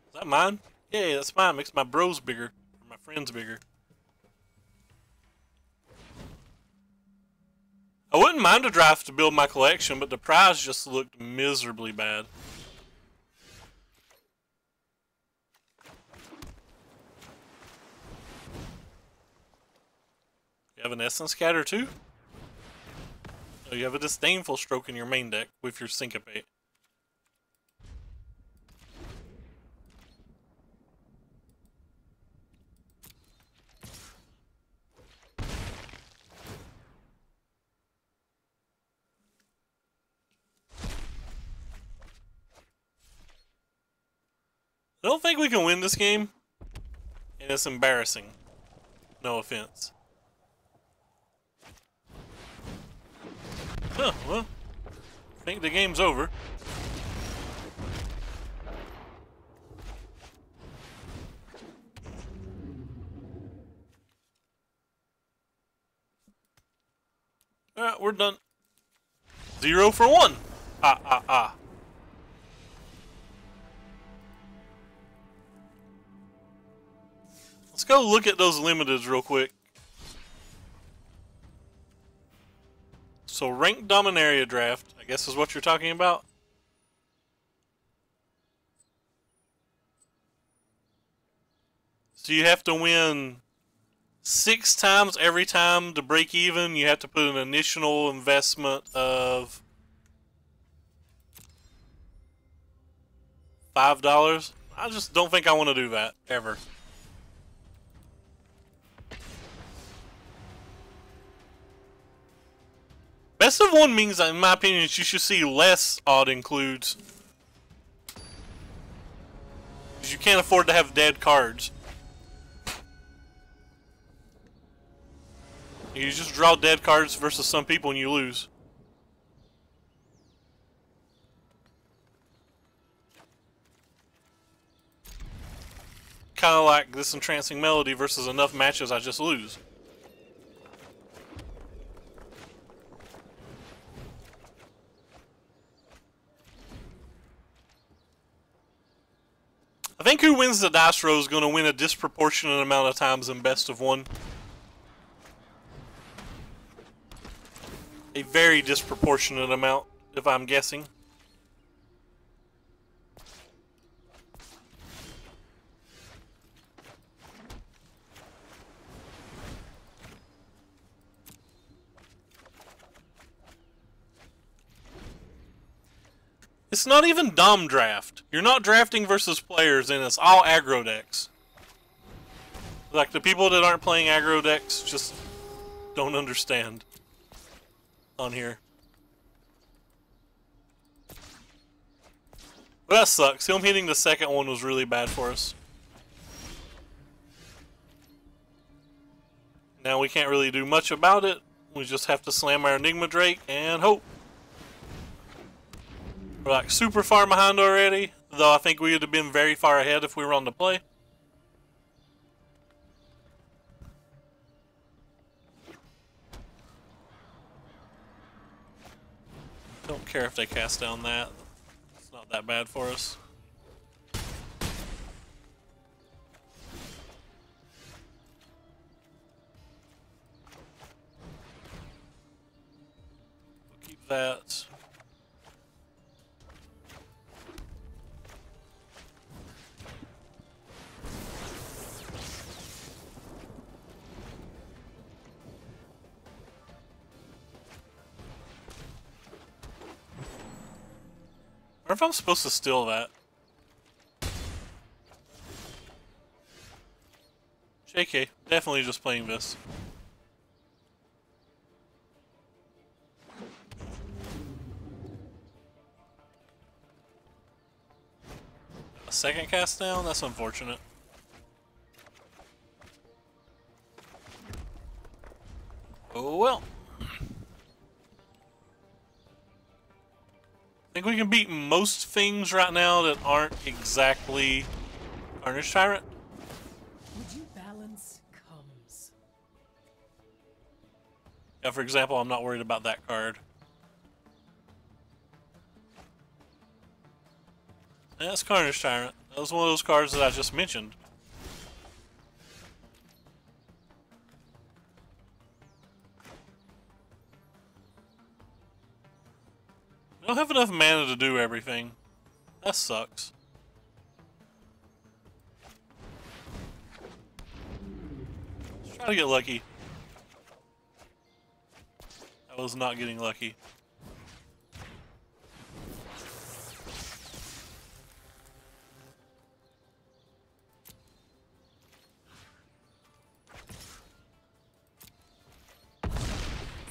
Is that mine? Yeah, that's mine. Makes my bros bigger. Or my friends bigger. I wouldn't mind a draft to build my collection, but the prize just looked miserably bad. You have an Essence Scatter too? Oh, you have a Disdainful Stroke in your main deck with your Syncopate. I don't think we can win this game, and it's embarrassing. No offense. Huh, well, I think the game's over. Alright, we're done. 0 for 1. Ah. Let's go look at those limiteds real quick. So ranked Dominaria draft, I guess is what you're talking about. So you have to win 6 times every time to break even. You have to put an initial investment of $5. I just don't think I want to do that, ever. Best of 1 means, in my opinion, you should see less odd includes. Because you can't afford to have dead cards. You just draw dead cards versus some people and you lose. Kind of like this Entrancing Melody versus enough matches I just lose. I think who wins the dice roll is going to win a disproportionate amount of times in best of 1. A very disproportionate amount, if I'm guessing. It's not even Dom draft. You're not drafting versus players, and it's all aggro decks. Like, the people that aren't playing aggro decks just don't understand on here. But that sucks. Him hitting the second one was really bad for us. Now we can't really do much about it. We just have to slam our Enigma Drake and hope. We're like super far behind already, though I think we would have been very far ahead if we were on the play. Don't care if they cast down that. It's not that bad for us. We'll keep that. I wonder if I'm supposed to steal that. JK, definitely just playing this. A second cast down? That's unfortunate. Oh well. I think we can beat most things right now that aren't exactly Carnage Tyrant. Would you balance comes? Yeah, for example, I'm not worried about that card. And that's Carnage Tyrant. That was one of those cards that I just mentioned. I don't have enough mana to do everything. That sucks. Let's try to get lucky. I was not getting lucky.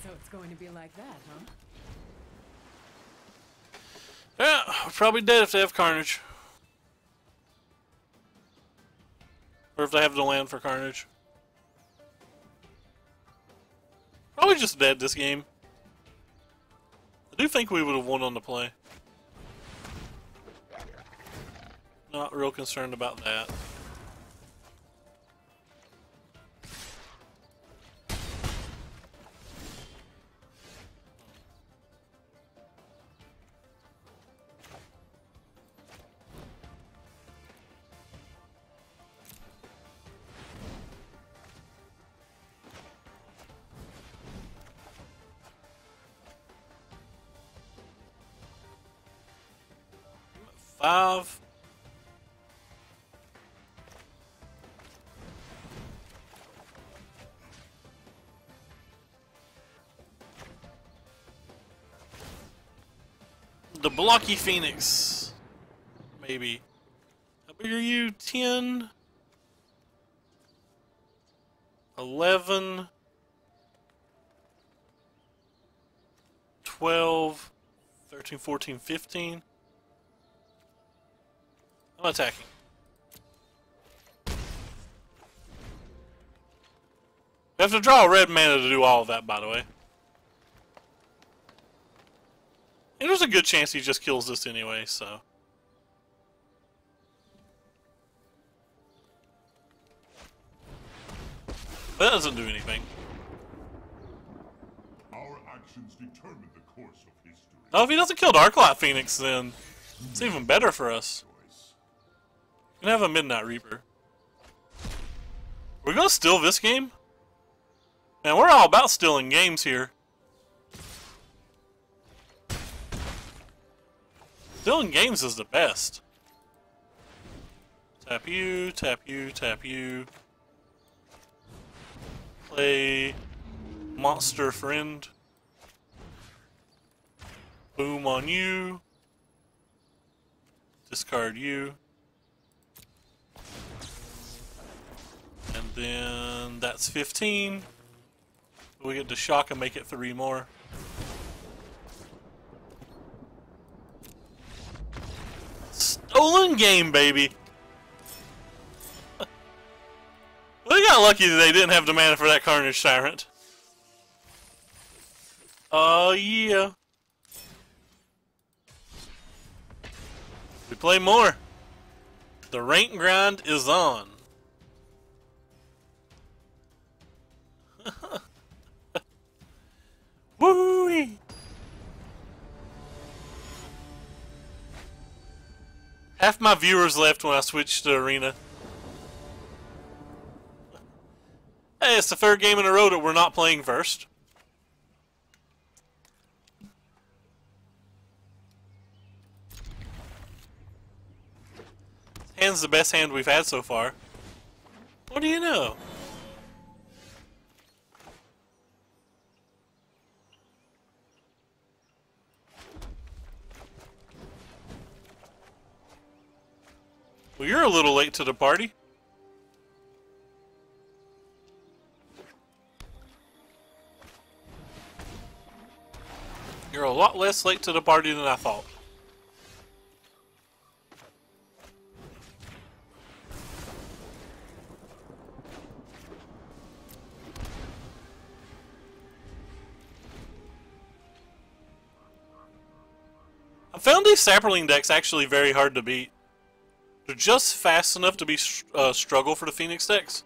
So it's going to be like that, huh? Yeah, we're probably dead if they have Carnage. Or if they have the land for Carnage. Probably just dead this game. I do think we would have won on the play. Not real concerned about that. Five. The Blocky Phoenix. Maybe. How big are you? 10? 11? 12? 13, 14, 15? I'm attacking. We have to draw a red mana to do all of that, by the way. And there's a good chance he just kills this anyway, so. But that doesn't do anything. Our actions determine the course of history. Oh, if he doesn't kill Darklight Phoenix, then it's even better for us. We can have a Midnight Reaper. We're gonna steal this game? Man, we're all about stealing games here. Stealing games is the best. Tap you, tap you, tap you. Play Monster Friend. Boom on you. Discard you. And then that's 15. We get to shock and make it 3 more. Stolen game, baby! Well, they got lucky that they didn't have the mana for that Carnage Tyrant. Oh, yeah. We play more. The rank grind is on. Woo-wee! Half my viewers left when I switched to Arena. Hey, it's the third game in a row that we're not playing first. Hand's the best hand we've had so far. What do you know? Well, you're a little late to the party. You're a lot less late to the party than I thought. I found these Saproling decks actually very hard to beat. They're just fast enough to be struggle for the Phoenix decks.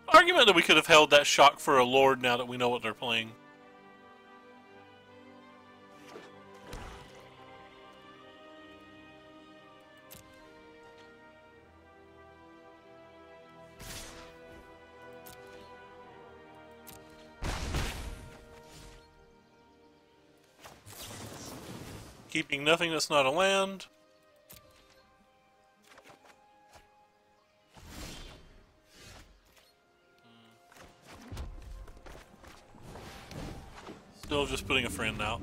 Argument that we could have held that shock for a Lord now that we know what they're playing. Keeping nothing that's not a land. Still just putting a friend out.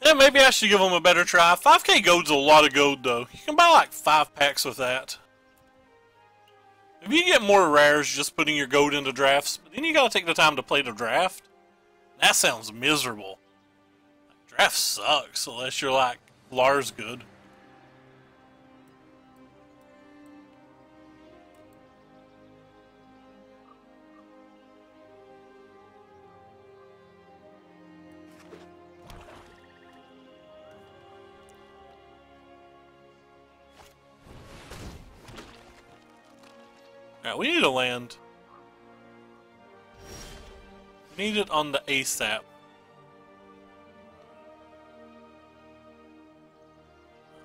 Yeah, maybe I should give them a better try. 5k gold's a lot of gold, though. You can buy like 5 packs with that. If you get more rares just putting your gold into drafts, but then you gotta take the time to play the draft. That sounds miserable. Draft sucks unless you're like Lars good. Alright, we need a land. Need it on the ASAP.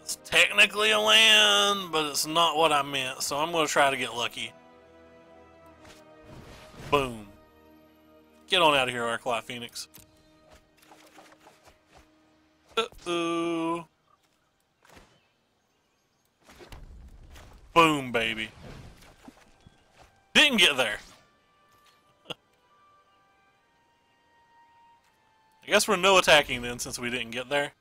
It's technically a land, but it's not what I meant, so I'm going to try to get lucky. Boom. Get on out of here, Arclight Phoenix. Uh-oh. Boom, baby. Didn't get there. I guess we're no attacking then, since we didn't get there.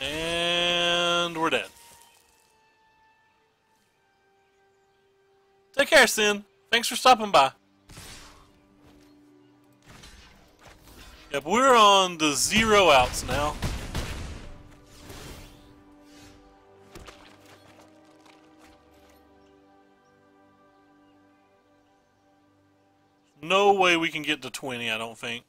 And we're dead. Take care, Sin. Thanks for stopping by. Yep, we're on the 0 outs now. No way we can get to 20, I don't think.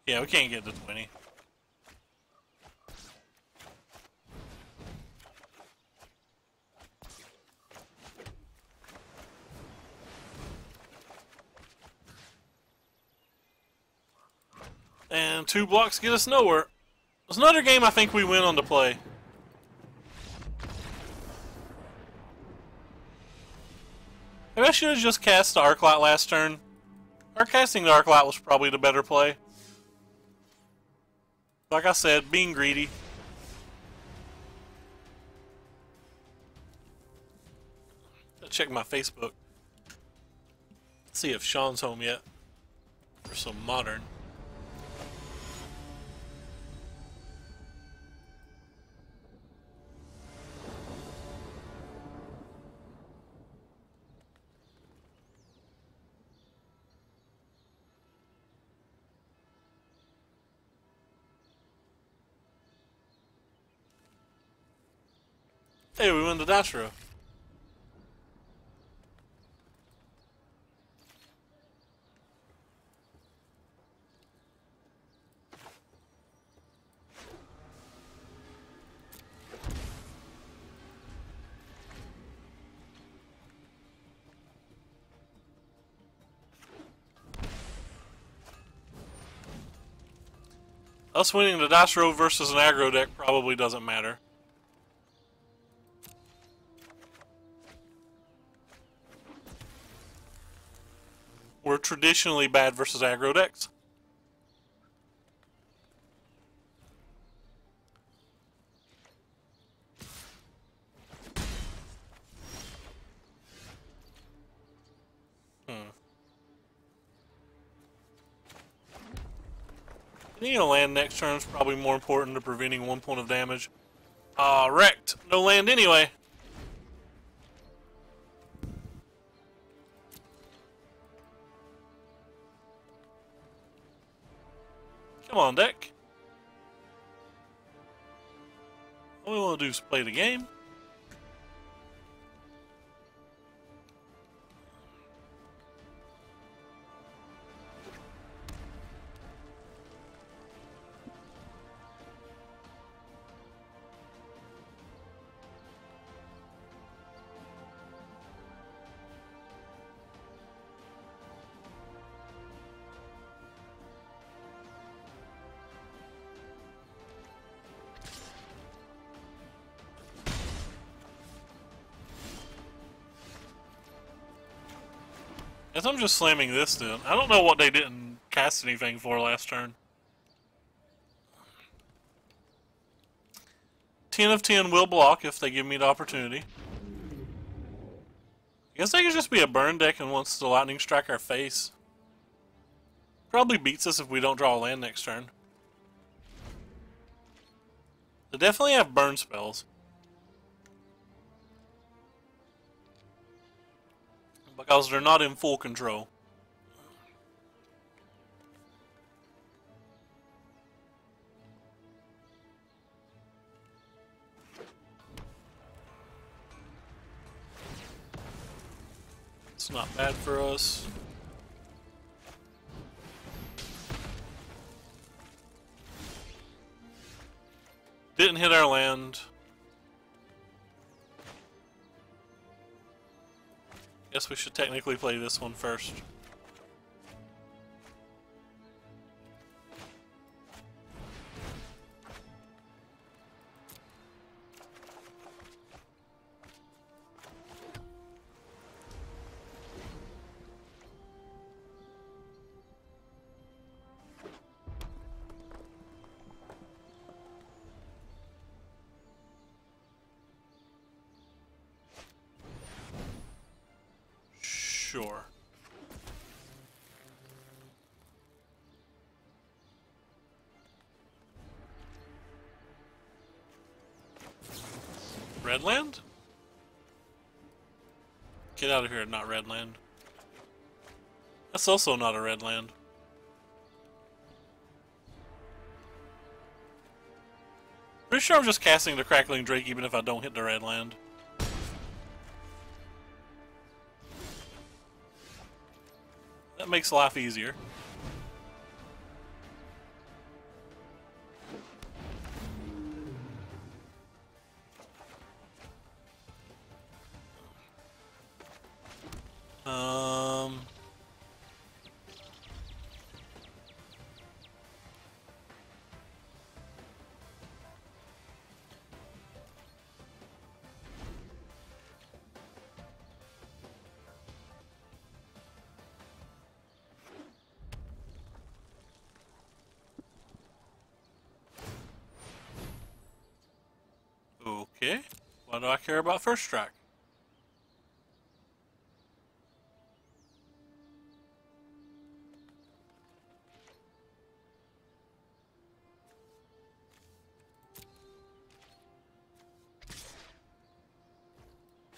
Yeah, we can't get to 20. And 2 blocks get us nowhere. There's another game I think we win on the play. Maybe I should have just cast the Arclight last turn. Or casting the Arclight was probably the better play. Like I said, being greedy. I'll check my Facebook. See if Sean's home yet. For some modern. Hey, we win the dice row. Us winning the dice row versus an aggro deck probably doesn't matter. We're traditionally bad versus aggro decks. Getting a land next turn is probably more important to preventing 1 point of damage. Wrecked. No land anyway. Come on, deck. All we want to do is play the game. Guess I'm just slamming this then. I don't know what they didn't cast anything for last turn. 10 of 10 will block if they give me the opportunity. I guess they could just be a burn deck and wants to lightning strike our face. Probably beats us if we don't draw a land next turn. They definitely have burn spells. Because they're not in full control. It's not bad for us. Didn't hit our land. Guess we should technically play this one first. Sure. Red land? Get out of here, not red land. That's also not a red land. Pretty sure I'm just casting the Crackling Drake even if I don't hit the red land. That makes life easier. Okay. Why do I care about first strike?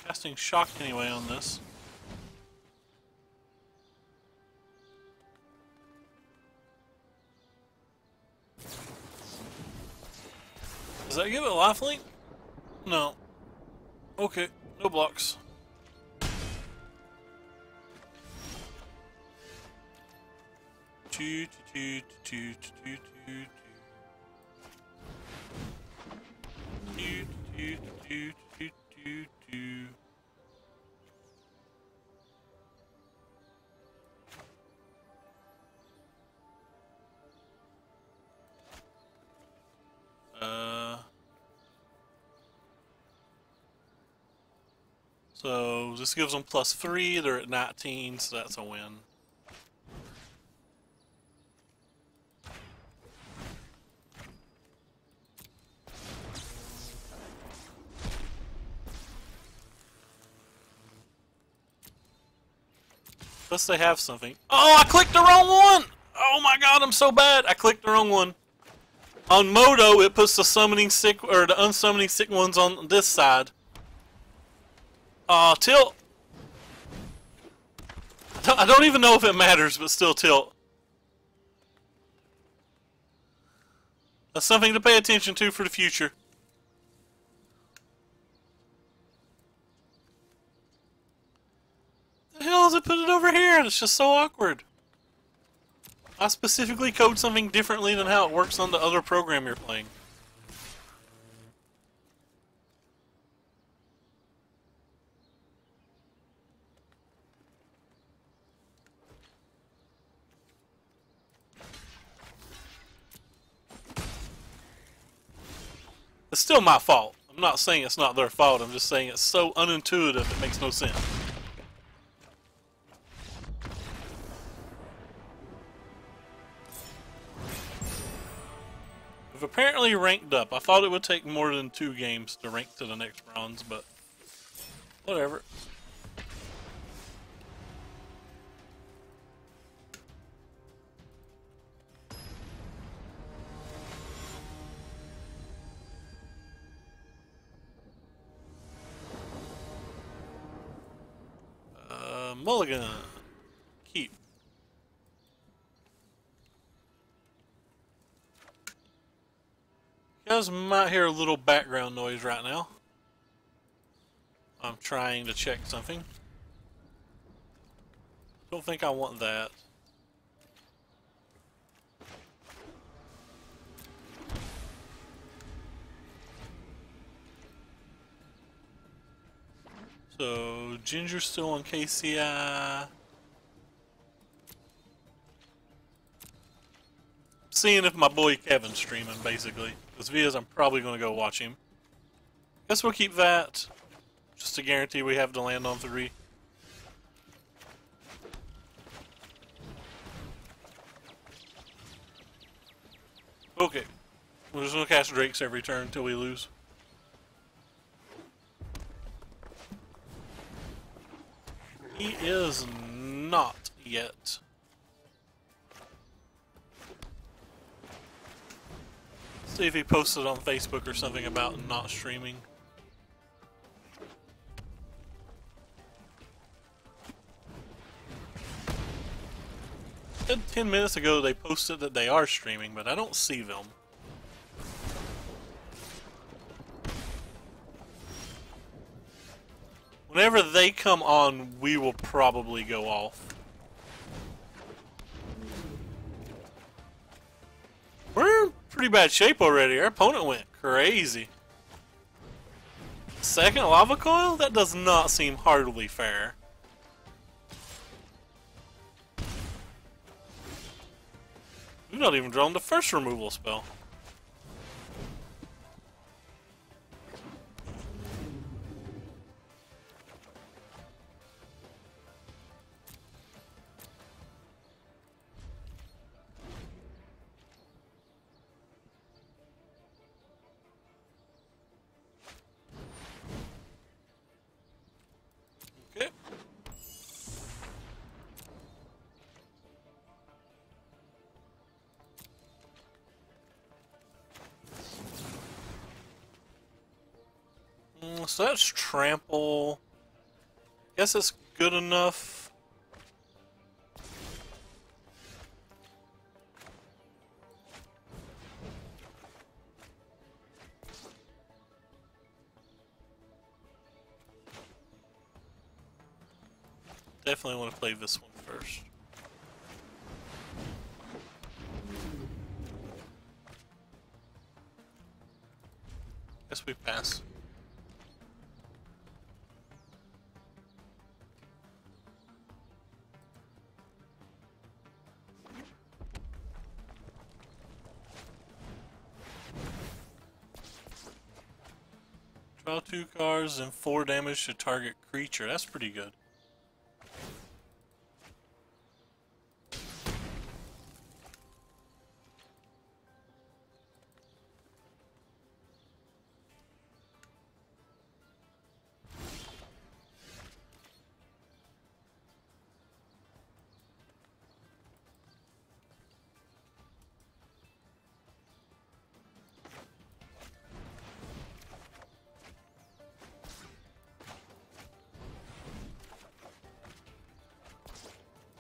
Casting shock anyway on this. Does that give it lifelink? No. Okay, no blocks. Toot, toot, toot, toot, toot, toot, toot, toot, toot, toot, toot. So this gives them +3. They're at 19, so that's a win. Plus they have something. Oh, I clicked the wrong one! Oh my god, I'm so bad. I clicked the wrong one. On Moto, it puts the summoning sick or the unsummoning sick ones on this side. Tilt. I don't even know if it matters, but still tilt. That's something to pay attention to for the future. The hell does it put it over here? It's just so awkward. I specifically code something differently than how it works on the other program you're playing. It's still my fault. I'm not saying it's not their fault. I'm just saying it's so unintuitive it makes no sense. We've apparently ranked up. I thought it would take more than 2 games to rank to the next bronze, but whatever. Mulligan. Keep. You guys might hear a little background noise right now. I'm trying to check something. Don't think I want that. So, Ginger's still on KCI. Seeing if my boy Kevin's streaming, basically. Because if he is, I'm probably going to go watch him. Guess we'll keep that. Just to guarantee we have to land on 3. Okay. We're just going to cast Drakes every turn until we lose. He is not yet. See if he posted on Facebook or something about not streaming. Said 10 minutes ago they posted that they are streaming, but I don't see them. Whenever they come on, we will probably go off. We're in pretty bad shape already. Our opponent went crazy. Second lava coil? That does not seem hardly fair. We've not even drawn the first removal spell. Okay. So that's trample. Guess it's good enough. definitely want to play this one first. Guess we pass. Draw 2 cards and 4 damage to target creature. That's pretty good.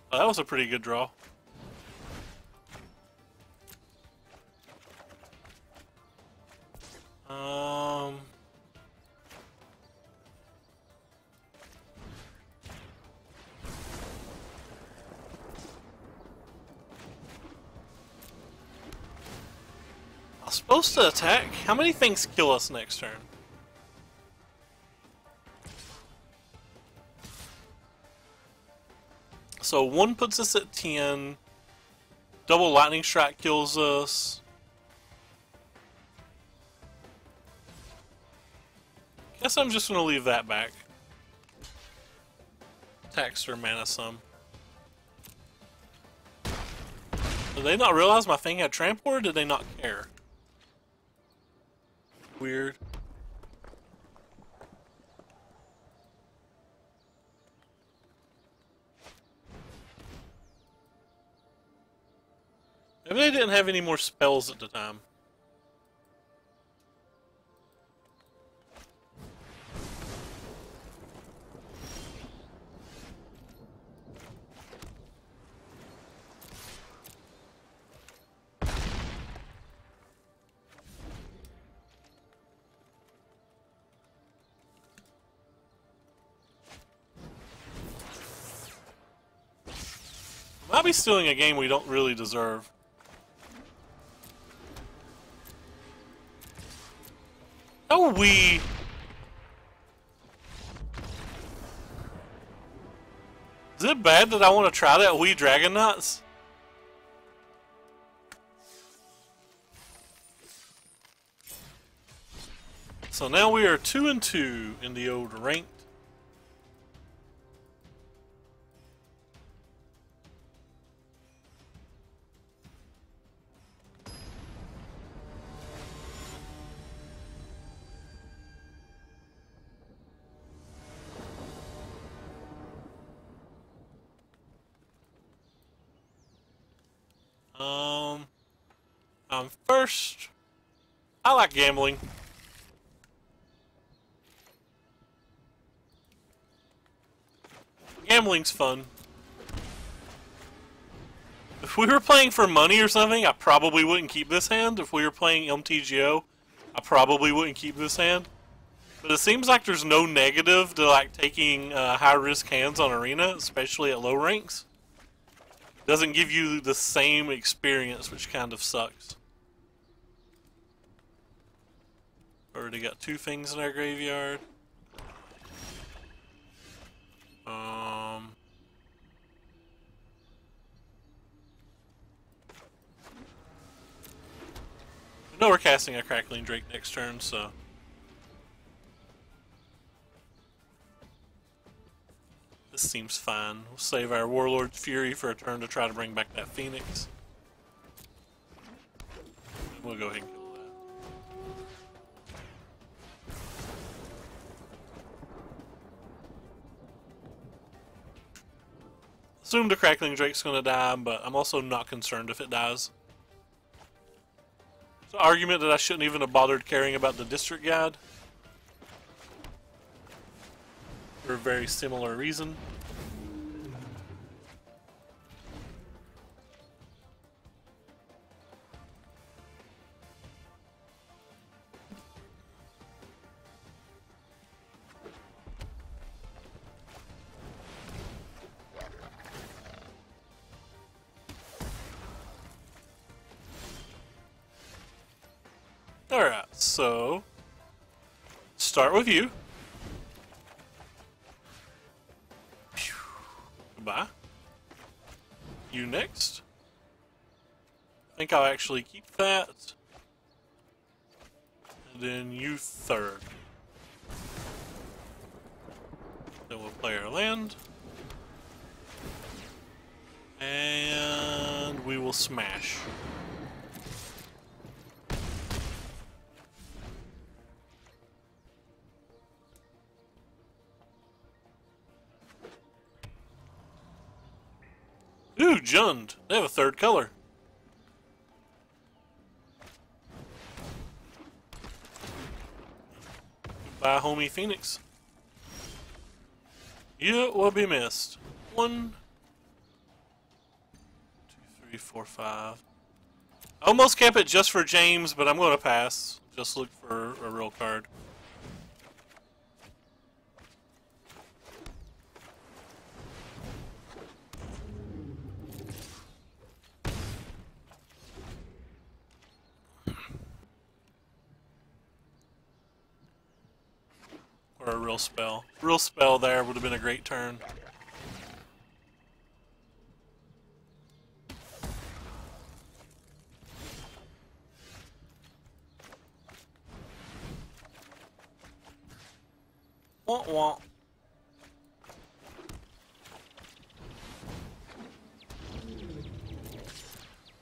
Oh, that was a pretty good draw. I was supposed to attack. How many things kill us next turn? So 1 puts us at 10. Double lightning strike kills us. Guess I'm just gonna leave that back. Tax their mana some. Did they not realize my thing had trample, or did they not care? Weird. Maybe they didn't have any more spells at the time. Might be stealing a game we don't really deserve. Oh, we... Is it bad that I want to try that Wee Dragon Knots? So now we are 2-2 in the old ranked. First, I like gambling. Gambling's fun. If we were playing for money or something, I probably wouldn't keep this hand. If we were playing MTGO, I probably wouldn't keep this hand. But it seems like there's no negative to like taking high-risk hands on Arena, especially at low ranks. It doesn't give you the same experience, which kind of sucks. Already got 2 things in our graveyard. I know we're casting a Crackling Drake next turn, so... This seems fine. We'll save our Warlord's Fury for a turn to try to bring back that Phoenix. We'll go ahead and kill that. Assume the Crackling Drake's gonna die, but I'm also not concerned if it dies. It's an argument that I shouldn't even have bothered caring about the District Guide. For a very similar reason. So, start with you. Phew. Goodbye. You next. I think I'll actually keep that. And then you third. Then we'll play our land. And we will smash. Ooh, Jund. They have a third color. Goodbye, homie Phoenix. You will be missed. 1, 2, 3, 4, 5. I almost kept it just for James, but I'm going to pass. Just look for a real card. Or a real spell. Real spell there would have been a great turn. Wah wah.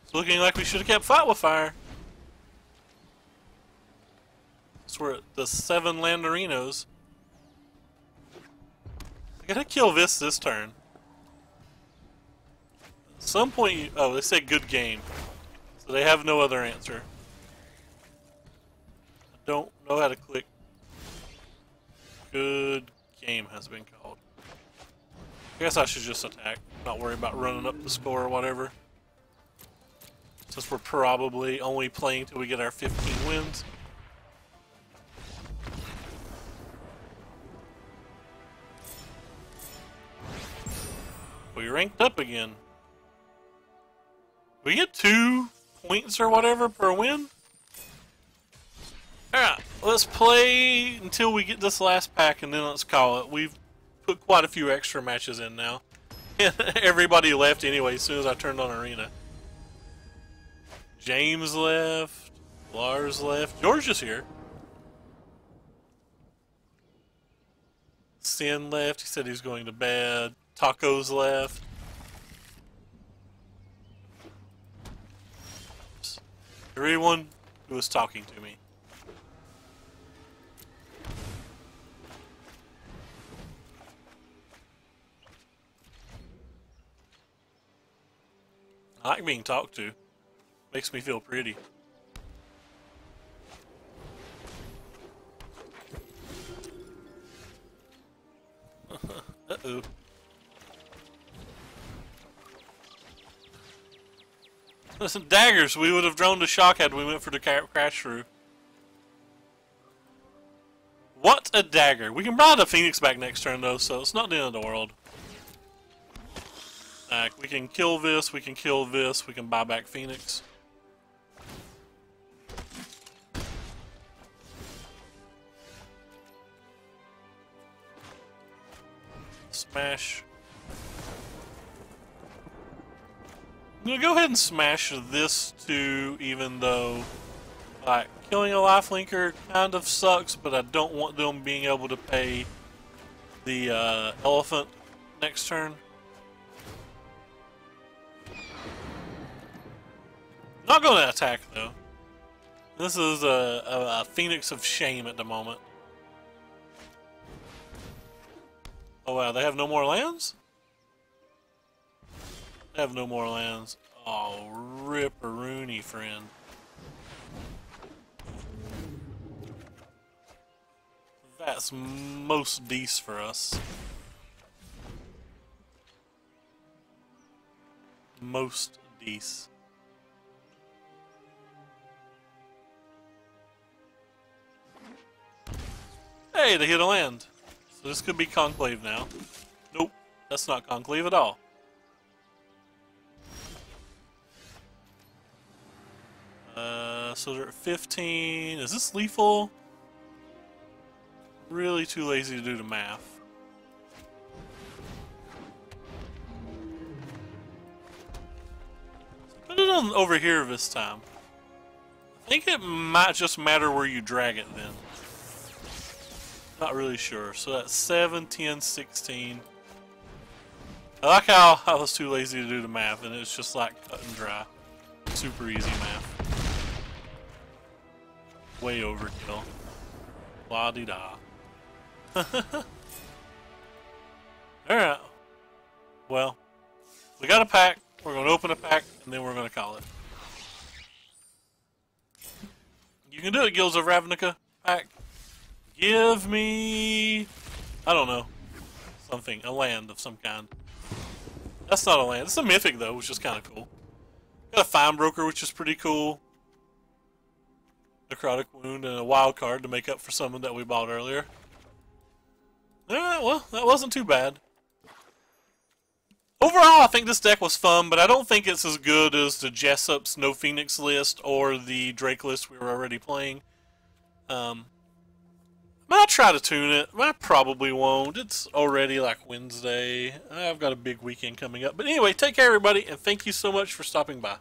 It's looking like we should have kept Fight with Fire. So we're at the 7 Landarinos. I gotta kill this turn. At some point, oh, they said good game. So they have no other answer. I don't know how to click. Good game has been called. I guess I should just attack, not worry about running up the score or whatever. Since we're probably only playing till we get our 15 wins. We ranked up again. We get 2 points or whatever per win. Alright, let's play until we get this last pack and then let's call it. We've put quite a few extra matches in now. Everybody left anyway as soon as I turned on Arena. James left. Lars left. George is here. Sin left. He said he was going to bed. Tacos left. Everyone who was talking to me. I like being talked to. Makes me feel pretty. Uh-oh. Listen, daggers. We would have drawn to shock had we went for the crash through. What a dagger. We can buy the Phoenix back next turn though, so it's not the end of the world. We can kill this, we can kill this, we can buy back Phoenix. Smash. I'm gonna go ahead and smash this too, even though like killing a lifelinker kind of sucks, but I don't want them being able to pay the elephant next turn. Not gonna attack though. This is a Phoenix of Shame at the moment. Oh wow, they have no more lands? They have no more lands. Oh, rip-a-rooney, friend. That's most decent for us. Most decent. Hey, they hit a land. So this could be Conclave now. Nope, that's not Conclave at all. So they're at 15. Is this lethal? Really too lazy to do the math. Put it on over here this time. I think it might just matter where you drag it then. Not really sure. So that's 7, 10, 16. I like how I was too lazy to do the math and it's just like cut and dry. Super easy math. Way overkill. La-di-da. Alright. Well, we got a pack. We're going to open a pack and then we're going to call it. You can do it, Guilds of Ravnica pack. Give me, I don't know, something, a land of some kind. That's not a land. It's a mythic though, which is kind of cool. Got a Fine Broker, which is pretty cool. Necrotic Wound and a wild card to make up for someone that we bought earlier. Alright, well, that wasn't too bad. Overall, I think this deck was fun, but I don't think it's as good as the Jessup's No Phoenix list or the Drake list we were already playing. Might try to tune it. I probably won't. It's already like Wednesday. I've got a big weekend coming up. But anyway, take care, everybody, and thank you so much for stopping by.